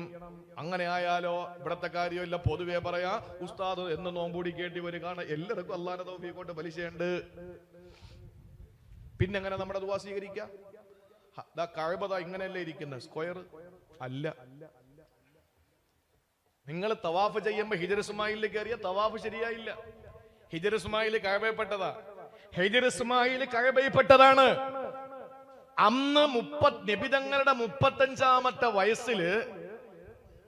അങ്ങനെ ആയാലോ ഇവിടത്തെ കാര്യമില്ല. പൊതുവെ പറയാ, ഉസ്താദ് എന്ന് നോമ്പൂടി കേട്ടി വരും. കാണാൻ എല്ലാവർക്കും അള്ളാഹുവിന്റെ തൗഫീഖ് കൊണ്ട് പലിശയുണ്ട്. പിന്നെങ്ങനെ നമ്മുടെ ദുആ സ്വീകരിക്കാം? കഅബ ഇങ്ങനെയല്ലേ ഇരിക്കുന്നത്, സ്ക്വയർ അല്ല. നിങ്ങൾ തവാഫ് ചെയ്യുമ്പോ ഹിജർ ഇസ്മായിലിൽ കയറിയ തവാഫ് ശരിയായില്ല. ഹിജർ ഇസ്മായിൽ കഅബയിൽപ്പെട്ടതാ. ഹിജർ ഇസ്മായിൽ കഅബയിൽപ്പെട്ടതാണ്. അന്ന് നബിതങ്ങളുടെ 35-ാമത്തെ വയസ്സില്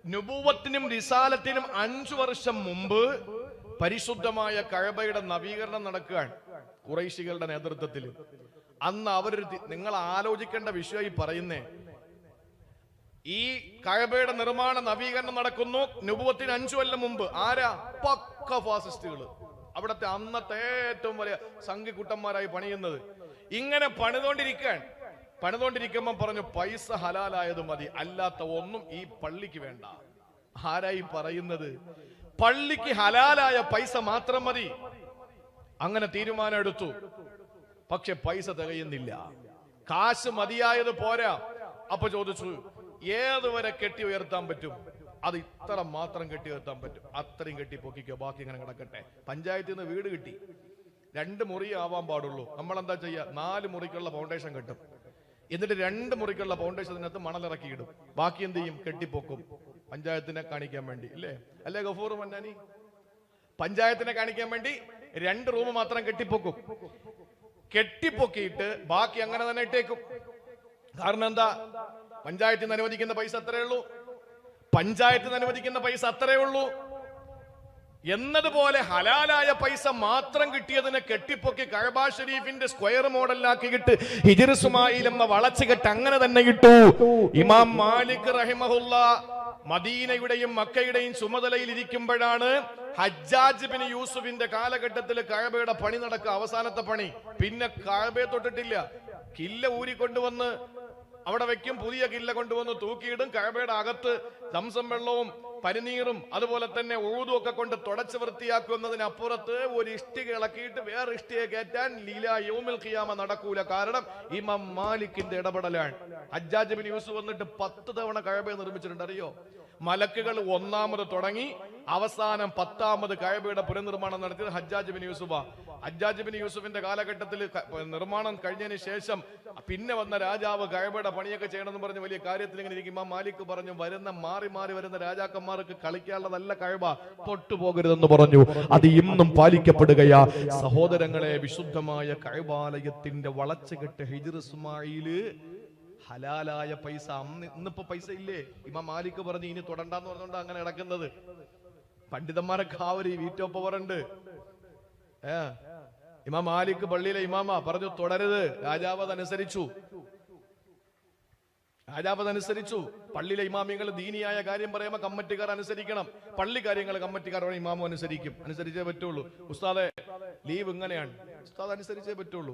നുബുവത്തിനും റിസാലത്തിനും 5 വർഷം മുമ്പ് പരിശുദ്ധമായ കഅബയുടെ നവീകരണം നടക്കുകയാണ് ഖുറൈശികളുടെ നേതൃത്വത്തിൽ. അന്ന് നിങ്ങൾ ആലോചിക്കേണ്ട വിഷയമായി പറയുന്നേ, ഈ കഅബയുടെ നിർമ്മാണ നവീകരണം നടക്കുന്നു നുബുവത്തിന് 5 കൊല്ലം മുമ്പ്. ആരാ? പക്ക ഫാസിസ്റ്റുകൾ, അവിടത്തെ അന്നത്തെ ഏറ്റവും വലിയ സംഘിക്കുട്ടന്മാരായി പണിയുന്നത്. ഇങ്ങനെ പണിതുകൊണ്ടിരിക്കുമ്പോ പറഞ്ഞു, പൈസ ഹലാലായത് മതി, അല്ലാത്ത ഒന്നും ഈ പള്ളിക്ക് വേണ്ട. ആരായി പറയുന്നത്? പള്ളിക്ക് ഹലാലായ പൈസ മാത്രം മതി. അങ്ങനെ തീരുമാനം എടുത്തു. പക്ഷെ പൈസ തികയുന്നില്ല, കാശ് മതിയായത് പോരാ. അപ്പൊ ചോദിച്ചു, ഏതുവരെ കെട്ടി ഉയർത്താൻ പറ്റും? അത് ഇത്ര മാത്രം കെട്ടി ഉയർത്താൻ പറ്റും, അത്രയും കെട്ടി പൊക്കിക്കോ, ബാക്കി ഇങ്ങനെ കിടക്കട്ടെ. പഞ്ചായത്തിൽ നിന്ന് വീട് കിട്ടി, 2 മുറി ആവാൻ പാടുള്ളൂ. നമ്മൾ എന്താ ചെയ്യുക? 4 മുറിക്കുള്ള ഫൗണ്ടേഷൻ കെട്ടും. എന്നിട്ട് 2 മുറിക്കുള്ള ഫൗണ്ടേഷനകത്ത് മണലിറക്കിയിടും. ബാക്കി എന്ത് ചെയ്യും? കെട്ടിപ്പൊക്കും. പഞ്ചായത്തിനെ കാണിക്കാൻ വേണ്ടി, അല്ലേ ഗഫൂർ മന്നാനി? പഞ്ചായത്തിനെ കാണിക്കാൻ വേണ്ടി 2 റൂം മാത്രം കെട്ടിപ്പൊക്കും. കെട്ടിപ്പൊക്കിയിട്ട് ബാക്കി അങ്ങനെ തന്നെ ഇട്ടേക്കും. കാരണം എന്താ? പഞ്ചായത്തിൽ നിന്ന് അനുവദിക്കുന്ന പൈസ അത്രേ ഉള്ളൂ. എന്നതുപോലെ ഹലാലായ പൈസ മാത്രം കിട്ടിയതിനെ കെട്ടിപ്പൊക്കി കഅബ ഷരീഫിന്റെ സ്ക്വയർ മോഡലാക്കിയിട്ട് ഹിജ്ർ ഇസ്മായിൽ എന്ന വളച്ചുകെട്ട് അങ്ങനെ തന്നെ ഇട്ടു. ഇമാം മാലിക് റഹിമഹുല്ലാഹ് മദീനയുടെയും മക്കയുടെയും ചുമതലയിൽ ഇരിക്കുമ്പോഴാണ് ഹജ്ജാജ് ബിൻ യൂസുഫിന്റെ കാലഘട്ടത്തിൽ കഅബയുടെ പണി നടക്കുക, അവസാനത്തെ പണി. പിന്നെ കഅബയെ തൊട്ടിട്ടില്ല. കില്ല ഊരിക്കൊണ്ടുവന്ന് അവിടെ വെക്കും, പുതിയ കില്ല കൊണ്ടുവന്ന് തൂക്കിയിടും. കഅബയുടെ അകത്ത് സംസം വെള്ളവും പനിനീറും അതുപോലെ തന്നെ ഉഴുതും ഒക്കെ കൊണ്ട് തുടച്ച് വൃത്തിയാക്കുന്നതിനപ്പുറത്ത് ഒരു ഇഷ്ടിക ഇളക്കിയിട്ട് വേറെ ഇഷ്ടിക കയറ്റാൻ ലീലാ യൗമിൽ ഖിയാമ നടക്കൂല. കാരണം ഇമാം മാലിക്കിന്റെ ഇടപെടലാണ്. ഹജ്ജാജ് ബിൻ യൂസുഫ് വന്നിട്ട് 10 തവണ കഅബയെ നിർമ്മിച്ചിട്ടുണ്ട്. അറിയോ? മലക്കുകൾ 1ാമത് തുടങ്ങി അവസാനം 10ാമത് കഅബയുടെ പുനർനിർമ്മാണം നടത്തിയത് ഹജ്ജാജ് ബിൻ യൂസുഫാ. ഹജ്ജാജ് ബിൻ യൂസുഫിന്റെ കാലഘട്ടത്തിൽ നിർമ്മാണം കഴിഞ്ഞതിന് ശേഷം പിന്നെ വന്ന രാജാവ് കഅബയുടെ പണിയൊക്കെ ചെയ്യണമെന്ന് പറഞ്ഞ് വലിയ കാര്യത്തിൽ ഇങ്ങനെ ഇരിക്കും. ഇമാം മാലിക് പറഞ്ഞു, മാറി മാറി വരുന്ന രാജാക്കന്മാർക്ക് കളിക്കാനുള്ളതല്ല കഅബ, തൊട്ടുപോകരുതെന്ന് പറഞ്ഞു. അത് ഇന്നും പാലിക്കപ്പെടുകയാ. സഹോദരങ്ങളെ, വിശുദ്ധമായ കഅബാലയത്തിന്റെ വളച്ചുകെട്ട് ഹിജ്ർ ഇസ്മായിൽ ഹലാലായ പൈസ. ഇന്നിപ്പോ പൈസ ഇല്ലേ? ഇമാം മാലിക് പറഞ്ഞു ഇനി തൊടണ്ടെന്ന് പറഞ്ഞുകൊണ്ട് അങ്ങനെ കിടക്കുന്നത്. പണ്ഡിതന്മാരൊക്കെ ആ ഒരു വീറ്റോ പവർ ഉണ്ട്. ഇമാം മാലിക് പള്ളിയിലെ ഇമാമ പറഞ്ഞു തുടരുത്. രാജാവ് അതനുസരിച്ചു. പള്ളിയിലെ ഇമാമികൾ ദീനിയായ കാര്യം പറയുമ്പോൾ കമ്മിറ്റിക്കാർ അനുസരിക്കണം. പള്ളി കാര്യങ്ങൾ കമ്മിറ്റിക്കാർ ഇമാമും അനുസരിക്കും. അനുസരിച്ചേ പറ്റുള്ളൂ. ഉസ്താദെ ലീവ് ഇങ്ങനെയാണ്, ഉസ്താദ് അനുസരിച്ചേ പറ്റുള്ളൂ.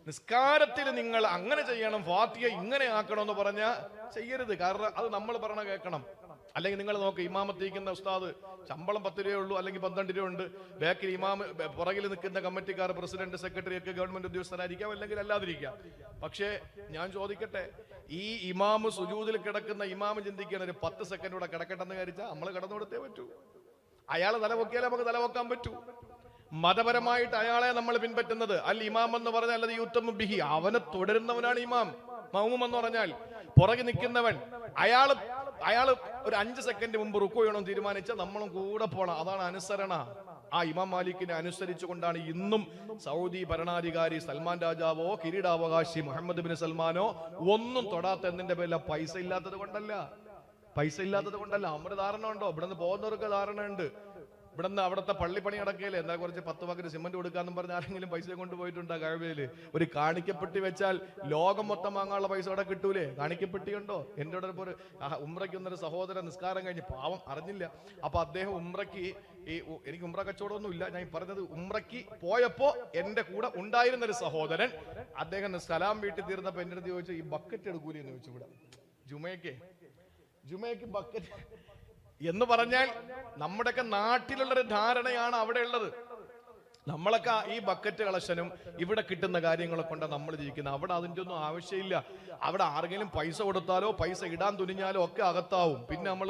നിസ്കാരത്തിൽ നിങ്ങൾ അങ്ങനെ ചെയ്യണം, ഫാത്തിഹ ഇങ്ങനെ ആക്കണമെന്ന് പറഞ്ഞാൽ ചെയ്യരുത്. കാരണം അത് നമ്മൾ പറഞ്ഞ കേൾക്കണം. അല്ലെങ്കിൽ നിങ്ങൾ നോക്ക്, ഇമാമത്തിരിക്കുന്ന ഉസ്താദ് ശമ്പളം 10 രൂപയുള്ളൂ, അല്ലെങ്കിൽ 12 രൂപ ഉണ്ട്. ബാക്കിൽ ഇമാം പുറകിൽ നിൽക്കുന്ന കമ്മിറ്റിക്കാർ, പ്രസിഡന്റ്, സെക്രട്ടറി ഒക്കെ ഗവൺമെന്റ് ഉദ്യോഗസ്ഥരായിരിക്കാം, അല്ലെങ്കിൽ അല്ലാതിരിക്കാം. പക്ഷേ ഞാൻ ചോദിക്കട്ടെ, ഈ ഇമാമ് സുജൂദിൽ കിടക്കുന്ന ഇമാമ് ചിന്തിക്കണം ഒരു 10 സെക്കൻഡ് കൂടെ കിടക്കട്ടെന്ന് വിചാരിച്ചാൽ നമ്മൾ കിടന്നു കൊടുത്തേ പറ്റൂ. അയാൾ തലപൊക്കിയാലേ നമുക്ക് തലപൊക്കാൻ പറ്റൂ. മതപരമായിട്ട് അയാളെ നമ്മൾ പിൻപറ്റുന്നത്. അൽ ഇമാം എന്ന് പറഞ്ഞാൽ അല്ലത് യുത്തമു ബിഹി, അവനെ തുടരുന്നവനാണ് ഇമാം. മൗമും എന്ന് പറഞ്ഞാൽ പുറകെ നിൽക്കുന്നവൻ. അയാള് ഒരു 5 സെക്കൻഡ് മുമ്പ് റുക്കു ചെയ്യണമെന്ന് തീരുമാനിച്ചാൽ നമ്മളും കൂടെ പോണം. അതാണ് അനുസരണ. ആ ഇമാം മാലിക്കിനെ അനുസരിച്ചുകൊണ്ടാണ് ഇന്നും സൗദി ഭരണാധികാരി സൽമാൻ രാജാവോ കിരീടാവകാശി മുഹമ്മദ് ബിൻ സൽമാനോ ഒന്നും തൊടാത്ത. എന്തിന്റെ പേരില? പൈസ ഇല്ലാത്തത് കൊണ്ടല്ല. നമ്മുടെ ധാരണ ഉണ്ടോ? ഇവിടുന്ന് പോകുന്നവർക്ക് ധാരണ ഉണ്ട്. ഇവിടുന്ന് അവിടുത്തെ പള്ളിപ്പണി അടക്കയില്ലേ, എന്താ കുറച്ച് 10 പക്കറ്റ് സിമന്റ് കൊടുക്കാന്നും പറഞ്ഞ് ആരെങ്കിലും പൈസ കൊണ്ടുപോയിട്ടുണ്ടോ? കഴവയില് ഒരു കാണിക്കപ്പെട്ടി വെച്ചാൽ ലോകം മൊത്തം വാങ്ങാനുള്ള പൈസ അവിടെ കിട്ടൂലേ? കാണിക്കപ്പെട്ടി ഉണ്ടോ? എൻ്റെ അവിടെ ഒരു ഉംറയ്ക്ക് ഒന്നൊരു സഹോദരൻ നിസ്കാരം കഴിഞ്ഞ് പാവം അറിഞ്ഞില്ല. അപ്പൊ അദ്ദേഹം ഉംറയ്ക്ക് എനിക്ക് ഉംറ കച്ചവടമൊന്നും ഇല്ല, ഞാൻ പറഞ്ഞത് ഉംറയ്ക്ക് പോയപ്പോ എന്റെ കൂടെ ഉണ്ടായിരുന്ന ഒരു സഹോദരൻ, അദ്ദേഹം സലാം വീട്ടിൽ തീർന്നപ്പോ എന്റെ അടുത്ത് ചോദിച്ചു, ഈ ബക്കറ്റ് എടുക്കൂലേ എന്ന് ചോദിച്ചു. ഇവിടെ ജുമയ്ക്ക് ബക്കറ്റ് എന്ന് പറഞ്ഞാൽ നമ്മുടെയൊക്കെ നാട്ടിലുള്ളൊരു ധാരണയാണ് അവിടെ ഉള്ളത്. നമ്മളൊക്കെ ഈ ബക്കറ്റ് കളക്ഷനും ഇവിടെ കിട്ടുന്ന കാര്യങ്ങളൊക്കെ കൊണ്ട് നമ്മൾ ജീവിക്കുന്നത്. അവിടെ അതിൻ്റെ ഒന്നും ആവശ്യമില്ല. അവിടെ ആർക്കെങ്കിലും പൈസ കൊടുത്താലോ പൈസ ഇടാൻ തുനിഞ്ഞാലോ ഒക്കെ അകത്താവും. പിന്നെ നമ്മൾ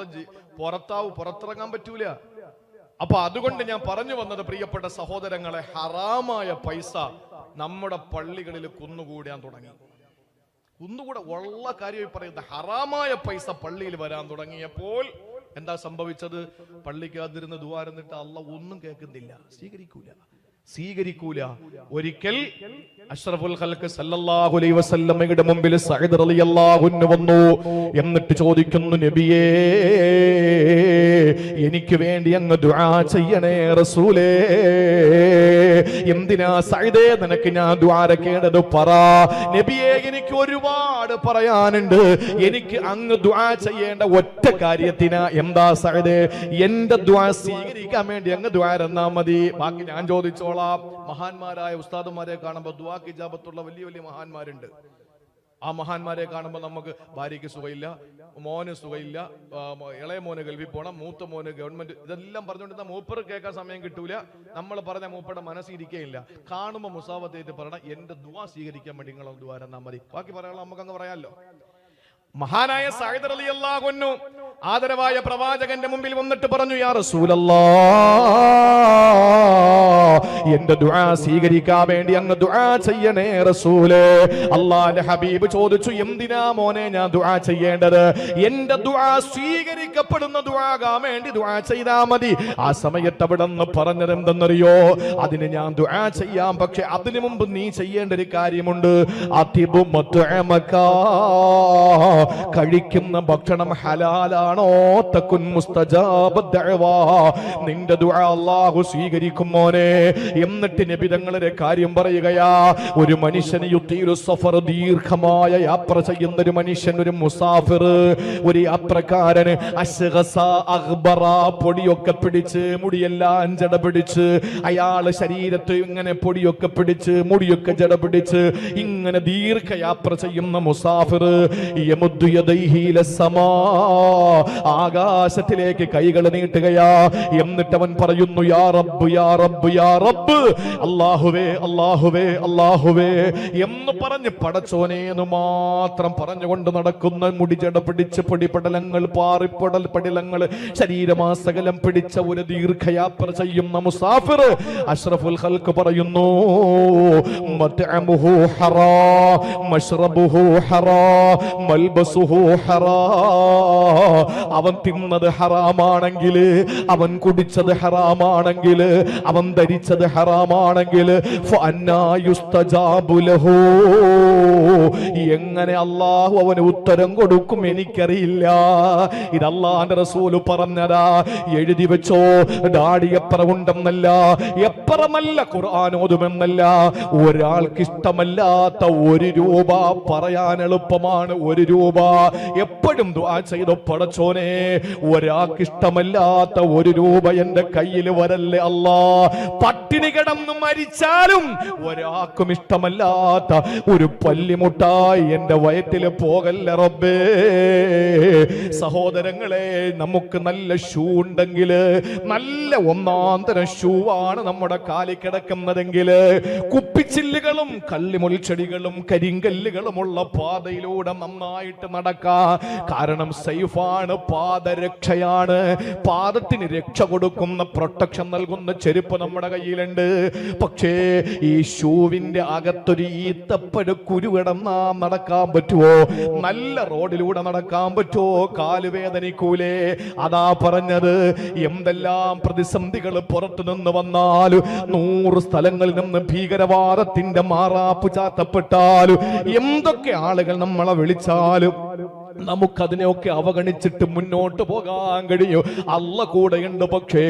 പുറത്തിറങ്ങാൻ പറ്റൂല. അപ്പൊ അതുകൊണ്ട് ഞാൻ പറഞ്ഞു വന്നത്, പ്രിയപ്പെട്ട സഹോദരങ്ങളെ, ഹറാമായ പൈസ നമ്മുടെ പള്ളികളിൽ കുന്നുകൂടാൻ തുടങ്ങി. കുന്നുകൂടെ ഉള്ള കാര്യമായി പറയുന്നത്, ഹറാമായ പൈസ പള്ളിയിൽ വരാൻ തുടങ്ങിയപ്പോൾ എന്താ സംഭവിച്ചത്? പള്ളിക്കകത്തിരുന്ന് ദുആ ഇരുന്നിട്ട് അല്ലാഹ് ഒന്നും കേൾക്കുന്നില്ല, സ്വീകരിക്കൂല. ഒരിക്കൽ അഷ്റഫുൽ ഖൽഖ് സല്ലല്ലാഹു അലൈഹി വസല്ലമയുടെ മുമ്പിൽ സഅദ് റളിയല്ലാഹു അൻഹു വന്നു. എന്നിട്ട് ചോദിക്കുന്നു, നബിയേ, എനിക്ക് വേണ്ടി അങ്ങ് ദുആ ചെയ്യണേ റസൂലേ. എന്തിനാ സഅദേ നിനക്ക് ഞാൻ ദുആ ചെയ്യേണ്ടത്? പറ നബിയേ, എനിക്ക് ഒരുപാട് പറയാനുണ്ട്. എനിക്ക് അങ്ങ് ദുആ ചെയ്യേണ്ട ഒറ്റ കാര്യത്തിനാ. എന്താ സഅദേ? എന്റെ ദുആ സ്വീകരിക്കാൻ വേണ്ടി അങ്ങ് ദുആ തന്നാ മതി, ബാക്കി ഞാൻ ചോദിച്ചോളാം. മഹാന്മാരായ ഉസ്താദുമാരെ കാണുമ്പോൾ ദുആക്ക് ഇജാബത്തുള്ള വലിയ വലിയ മഹാന്മാരുണ്ട്. ആ മഹാന്മാരെ കാണുമ്പോൾ നമുക്ക് ഭാര്യയ്ക്ക് സുഖമില്ല, മോന് സുഖമില്ല, ഇളയ മോന് ഗൾഫിൽ പോകണം, മൂത്ത മോന് ഗവൺമെന്റ്, ഇതെല്ലാം പറഞ്ഞുകൊണ്ടിരുന്ന മൂപ്പർ കേൾക്കാൻ സമയം കിട്ടൂല. നമ്മൾ പറഞ്ഞ മൂപ്പരുടെ മനസ്സിരിക്കുകയില്ല. കാണുമ്പോൾ മുസാവത്തേറ്റ് പറയണം, എന്റെ ദുആ സ്വീകരിക്കാൻ വേണ്ടി നിങ്ങൾ ദുആ തന്നാ മതി, ബാക്കി പറയാനുള്ള നമുക്ക് അങ്ങ് പറയാമല്ലോ. മഹാനായ സഅദ് റളിയല്ലാഹു അൻഹു ആദരവായ പ്രവാചകന്റെ മുമ്പിൽ വന്നിട്ട് പറഞ്ഞു, യാ റസൂലല്ലാഹ്, എന്റെ ദുആ സ്വീകരിക്കാൻ വേണ്ടി അങ്ങ് ദുആ ചെയ്യണേ റസൂലേ. അല്ലാഹുവിന്റെ ഹബീബ് ചോദിച്ചു, എന്തിനാ മോനെ ഞാൻ ദുആ ചെയ്യേണ്ടത്? എന്റെ ദുആ സ്വീകരിക്കപ്പെടുന്ന ദുആകാൻ വേണ്ടി ദുആ ചെയ്താ മതി. ആ സമയത്ത് അവിടെന്ന് പറഞ്ഞത് എന്തെന്നറിയോ? അതിന് ഞാൻ ദുആ ചെയ്യാം, പക്ഷെ അതിനു മുമ്പ് നീ ചെയ്യേണ്ട ഒരു കാര്യമുണ്ട്. അതിബു മത്അമക, കഴിക്കുന്ന ഭക്ഷണം ഹലാലാണോ? തകുൻ മുസ്തജാബ ദഅവാ, നിന്റെ ദുആ അല്ലാഹു സ്വീകരിക്കും മോനെ. എന്നിട്ട് നബി തങ്ങളുടെ കാര്യം പറയുകയാ. ഒരു മനുഷ്യന് യുത്തീറു സഫർ, ദീർഘമായ യാത്ര ചെയ്യുന്ന ഒരു മനുഷ്യൻ, ഒരു മുസാഫിർ, ഒരു യാത്രക്കാരന്, അശ്ഗസ അഗ്ബറ, പൊടിയൊക്കെ പിടിച്ച്, മുടിയെല്ലാം ജട പിടിച്ച്, അയാള് ശരീരത്ത് ഇങ്ങനെ പൊടിയൊക്കെ പിടിച്ച്, മുടിയൊക്കെ ജട പിടിച്ച്, ഇങ്ങനെ ദീർഘയാത്ര ചെയ്യുന്ന മുസാഫിർ, ആകാശത്തിലേക്ക് കൈകൾ നീട്ടുകയാ. എന്നിട്ട് അവൻ പറയുന്നു, യാ റബ്ബ്, യാ റബ്ബ്, യാ റബ്ബ്, അല്ലാഹുവേ, അല്ലാഹുവേ, അല്ലാഹുവേ എന്ന് പറഞ്ഞ് പടച്ചോനെ എന്ന് മാത്രം പറഞ്ഞുകൊണ്ട് നടക്കുന്ന, മുടിജട പിടിച്ച് പൊടിപടലങ്ങൾ, പടിലങ്ങൾ, ശരീരമാസകലം പിടിച്ച ഒരു ദീർഘയാത്ര ചെയ്യുന്ന മുസാഫിർ, അഷ്റഫുൽ ഖൽഖ് പറയുന്നു, മത്അമുഹു ഹറാം, മശ്റബുഹു ഹറാം, മൽബസുഹു ഹറാം. അവൻ തിന്നത് ഹറാമാണെങ്കിൽ, അവൻ കുടിച്ചത് ഹറാമാണെങ്കിൽ, അവൻ ധരിച്ച കഴിച്ചത് ഹറാമാണെങ്കിൽ എങ്ങനെ അള്ളാഹു അവന് ഉത്തരം കൊടുക്കും എനിക്കറിയില്ല. ഇത് അള്ളാന്റെ റസൂല് പറഞ്ഞതാ, എഴുതി വെച്ചോ. ഡാഡി എപ്പറമുണ്ടെന്നല്ല, എപ്പറമല്ല ഖുർആൻ ഓതുമെന്നല്ല. ഒരാൾക്ക് ഇഷ്ടമല്ലാത്ത 1 രൂപ പറയാൻ എളുപ്പമാണ്. 1 രൂപ എപ്പോഴും ദുആ ചെയ്തോ, പടച്ചോനെ ഒരാൾക്ക് ഇഷ്ടമല്ലാത്ത 1 രൂപ എന്റെ കയ്യിൽ വരല്ലേ അല്ലാ. പട്ടിണി കിടന്ന് മരിച്ചാലും ഒരാൾക്കും ഇഷ്ടമല്ലാത്ത ഒരു പല്ലിമുട്ടായി എന്റെ വയറ്റിൽ പോകല്ല റബ്ബേ. സഹോദരങ്ങളെ, നമുക്ക് നല്ല ഷൂ ഉണ്ടെങ്കിൽ, നല്ല ഒന്നാന്തരം ഷൂ ആണ് നമ്മുടെ കാലിൽ കിടക്കുന്നതെങ്കിൽ, കുപ്പിച്ചില്ലുകളും കള്ളിമുൾച്ചെടികളും കരിങ്കല്ലുകളുമുള്ള പാതയിലൂടെ നന്നായിട്ട് നടക്കാം. കാരണം സൈഫാണ്, പാദരക്ഷയാണ്. പാദത്തിന് രക്ഷ കൊടുക്കുന്ന, പ്രൊട്ടക്ഷൻ നൽകുന്ന ചെരുപ്പ് നമ്മുടെ കയ്യിലുണ്ട്. പക്ഷേ ഈ ഷൂവിന്റെ അകത്തൊരു ഈത്തപ്പഴ കുരു കിടന്നാ നടക്കാൻ പറ്റുമോ? നല്ല റോഡിലൂടെ നടക്കാൻ പറ്റുമോ? കാലുവേദനിക്കൂലേ? അതാ പറഞ്ഞത്, എന്തെല്ലാം പ്രതിസന്ധികൾ പുറത്തു നിന്ന് വന്നാലും, 100 സ്ഥലങ്ങളിൽ നിന്ന് ഭീകരവാദത്തിന്റെ മാറാപ്പ് ചാത്തപ്പെട്ടാലും, എന്തൊക്കെ ആളുകൾ നമ്മളെ വിളിച്ചാലും നമുക്കതിനെയൊക്കെ അവഗണിച്ചിട്ട് മുന്നോട്ട് പോകാൻ കഴിയും. അള്ള കൂടെയുണ്ട്. പക്ഷേ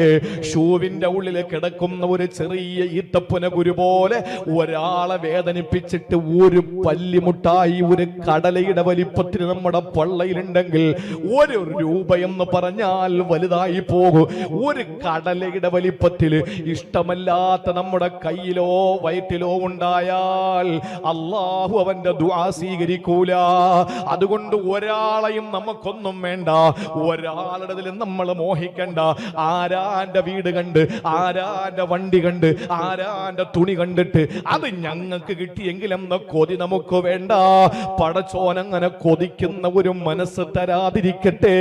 ഷൂവിന്റെ ഉള്ളിൽ കിടക്കുന്ന ഒരു ചെറിയ ഈത്തപ്പന കുരു പോലെ ഒരാളെ വേദനിപ്പിച്ചിട്ട് ഒരു പല്ലിമുട്ടായി, ഒരു കടലയുടെ വലിപ്പത്തിന് നമ്മുടെ പള്ളയിലുണ്ടെങ്കിൽ 1 രൂപ എന്ന് പറഞ്ഞാൽ വലുതായി പോകും. ഒരു കടലയുടെ വലിപ്പത്തിൽ ഇഷ്ടമല്ലാത്ത നമ്മുടെ കയ്യിലോ വയറ്റിലോ ഉണ്ടായാൽ അള്ളാഹു അവന്റെ ദുആ സ്വീകരിക്കൂല. അതുകൊണ്ട് ഒരാളെയും നമുക്കൊന്നും വേണ്ട, ഒരാളുടെ നമ്മൾ മോഹിക്കണ്ട. ആരാന്റെ വീട് കണ്ട്, ആരാന്റെ വണ്ടി കണ്ട്, ആരാന്റെ തുണി കണ്ടിട്ട് അത് ഞങ്ങൾക്ക് കിട്ടിയെങ്കിലെന്ന കൊതി നമുക്ക് വേണ്ട. പടച്ചോനങ്ങനെ കൊതിക്കുന്ന ഒരു മനസ്സ് തരാതിരിക്കട്ടെ.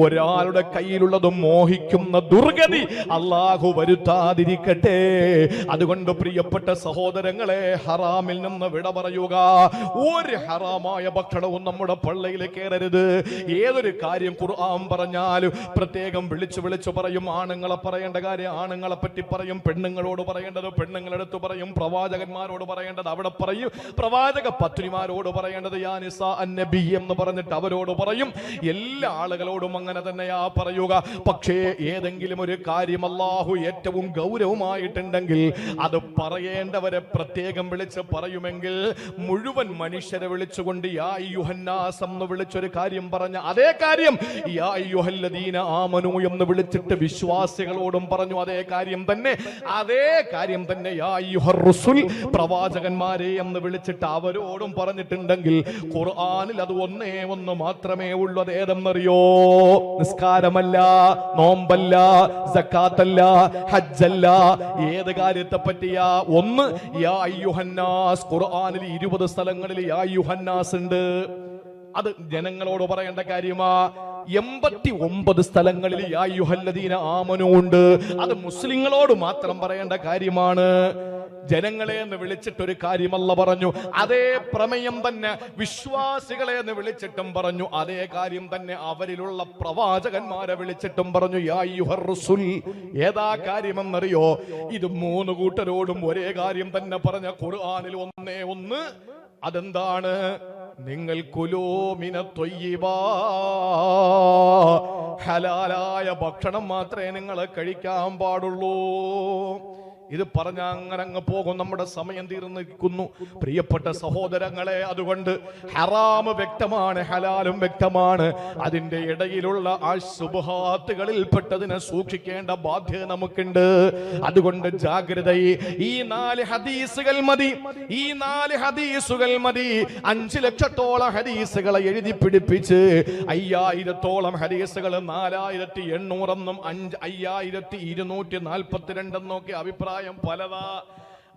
ഒരാളുടെ കയ്യിലുള്ളത് മോഹിക്കുന്ന ദുർഗതി അള്ളാഹു വരുത്താതിരിക്കട്ടെ. അതുകൊണ്ട് പ്രിയപ്പെട്ട സഹോദരങ്ങളെ, ഹറാമിൽ നിന്ന് വിട പറയുക. ഒരു ഹറാമായ ഭക്ഷണവും നമ്മുടെ പള്ളിയിലേക്ക് കയറരുത്. ഏതൊരു കാര്യം ഖുർആൻ പറഞ്ഞാലും പ്രത്യേകം വിളിച്ചു വിളിച്ചു പറയും. ആണുങ്ങളെ പറയേണ്ട കാര്യം ആണുങ്ങളെ പറ്റി പറയും, പെണ്ണുങ്ങളോട് പറയേണ്ടത് പെണ്ണുങ്ങളെടുത്ത് പറയും, പ്രവാചകന്മാരോട് പറയേണ്ടത് അവിടെ പറയും, പ്രവാചക പത്നിമാരോട് പറയേണ്ടത് യാ നിസാ അന്നബി എന്ന് പറഞ്ഞിട്ട് അവരോട് പറയും. എല്ലാ ആളുകളോടും അങ്ങനെ തന്നെയാ പറയുക. പക്ഷേ ഏതെങ്കിലും ഒരു കാര്യം അല്ലാഹു ഏറ്റവും ഗൗരവമായിട്ടുണ്ടെങ്കിൽ അത് പറയേണ്ടവരെ പ്രത്യേകം വിളിച്ച് പറയുമെങ്കിൽ, മുഴുവൻ മനുഷ്യരെ വിളിച്ചുകൊണ്ട് യാ അയ്യുഹന്നാസ് എന്ന് വിളിച്ചൊരു കാര്യം പറഞ്ഞ അതേ കാര്യം യാ അയ്യുഹല്ലദീന ആമനൂ എന്ന് വിളിച്ചിട്ട് വിശ്വാസികളോടും പറഞ്ഞു അതേ കാര്യം തന്നെ. അതേ കാര്യം തന്നെ യാ അയ്യുഹർ റസൂൽ, പ്രവാചകന്മാരെ എന്ന് വിളിച്ചിട്ട് അവരോടും പറഞ്ഞിട്ടുണ്ടെങ്കിൽ ഖുർആനിൽ അത് ഒന്നേ ഒന്ന് മാത്രമേ ഉള്ളൂ. അതേതെന്നറിയോ? നിസ്കാരമല്ല, നോമ്പല്ല, സക്കാത്തല്ല, ഹജ്ജല്ല. ഏത് കാര്യത്തെ പറ്റിയാ? ഒന്ന് യാ അയ്യുഹന്നാസ്. ഖുർആനിൽ 20 സ്ഥലങ്ങളിൽ യാ അയ്യുഹന്നാസ് ഉണ്ട്. അത് ജനങ്ങളോട് പറയേണ്ട കാര്യമാ. 89 സ്ഥലങ്ങളിൽ യാ അയ്യുഹല്ലദീന ആമനൂ ഉണ്ട്. അത് മുസ്ലിങ്ങളോട് മാത്രം പറയേണ്ട കാര്യമാണ്. ജനങ്ങളെ എന്ന് വിളിച്ചിട്ടൊരു കാര്യമല്ല പറഞ്ഞു. അതേ പ്രമേയം തന്നെ വിശ്വാസികളെ എന്ന് വിളിച്ചിട്ടും പറഞ്ഞു. അതേ കാര്യം തന്നെ അവരിലുള്ള പ്രവാചകന്മാരെ വിളിച്ചിട്ടും പറഞ്ഞു യാ അയ്യുഹർ റസൂൽ. ഏതാ കാര്യമെന്നറിയോ? ഇത് 3 കൂട്ടരോടും ഒരേ കാര്യം തന്നെ പറഞ്ഞ ഖുർആനിൽ ഒന്നേ ഒന്ന്. അതെന്താണ്? നിങ്ങൾ കുലൂ മിന ത്വയ്യിബാ, ഹലാലായ ഭക്ഷണം മാത്രമേ നിങ്ങൾ കഴിക്കാൻ പാടുള്ളൂ. ഇത് പറഞ്ഞ അങ്ങനെ പോകും. നമ്മുടെ സമയം തീർന്നിരിക്കുന്നു പ്രിയപ്പെട്ട സഹോദരങ്ങളെ. അതുകൊണ്ട് ഹറാം വ്യക്തമാണ്, ഹലാലും വ്യക്തമാണ്. അതിന്റെ ഇടയിലുള്ള ആ ശുബ്ഹാത്തുകളിൽ പെട്ടതിനെ സൂക്ഷിക്കേണ്ട ബാധ്യത നമുക്കുണ്ട്. അതുകൊണ്ട് ജാഗ്രത. ഈ 4 ഹദീസുകൾ മതി, ഈ 4 ഹദീസുകൾ മതി. 5 ലക്ഷത്തോളം ഹദീസുകളെ എഴുതി പിടിപ്പിച്ച് 5000-ഓളം ഹദീസുകൾ 4800 എന്നും 5242 എന്നൊക്കെ അഭിപ്രായം പലതാ.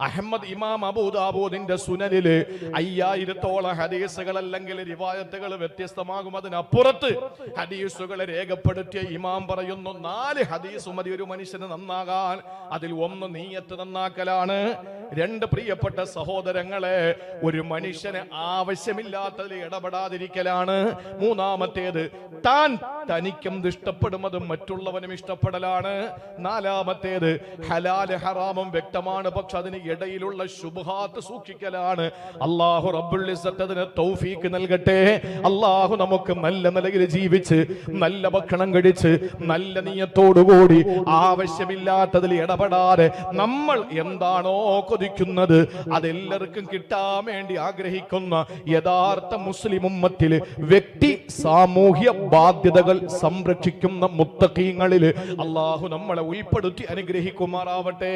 അഹമ്മദ് ഇമാം അബൂദാവൂദിന്റെ സുനനില് 5000-ഓളം ഹദീസുകൾ അല്ലെങ്കിൽ റിവായത്തുകൾ വ്യത്യസ്തമാകും. അതിനപ്പുറത്ത് ഹദീസുകളെ രേഖപ്പെടുത്തിയ ഇമാം പറയുന്നു 4 ഹദീസ് മതി ഒരു മനുഷ്യന് നന്നാകാൻ. അതിൽ 1 നീയത്ത് നന്നാക്കലാണ്. 2 പ്രിയപ്പെട്ട സഹോദരങ്ങളെ, ഒരു മനുഷ്യന് ആവശ്യമില്ലാത്തതിൽ ഇടപെടാതിരിക്കലാണ്. 3-മത്തേത് തനിക്കും ഇഷ്ടപ്പെടും അത് മറ്റുള്ളവനും ഇഷ്ടപ്പെടലാണ്. 4-മത്തേത് ഹലാൽ ഹറാമും വ്യക്തമാണ്, പക്ഷെ അതിന് ഇടയിലുള്ള ശുബ്ഹാത്ത് സൂക്ഷിക്കലാണ്. അല്ലാഹു റബ്ബുൽ ഇസ്സത്ത് അതിന് തൗഫീക്ക് നൽകട്ടെ. അല്ലാഹു നമുക്ക് നല്ല നിലയിൽ ജീവിച്ച് നല്ല ഭക്ഷണം കഴിച്ച് നല്ല നിയത്തോടുകൂടി ആവശ്യമില്ലാത്തതിൽ ഇടപെടാതെ നമ്മൾ എന്താണോ കൊതിക്കുന്നത് അതെല്ലാവർക്കും കിട്ടാൻ വേണ്ടി ആഗ്രഹിക്കുന്ന യഥാർത്ഥ മുസ്ലിം ഉമ്മത്തിൽ വ്യക്തി സാമൂഹ്യ ബാധ്യതകൾ സംരക്ഷിക്കുന്ന മുത്തഖീങ്ങളിൽ അല്ലാഹു നമ്മളെ ഉൾപ്പെടുത്തി അനുഗ്രഹിക്കുമാറാവട്ടെ.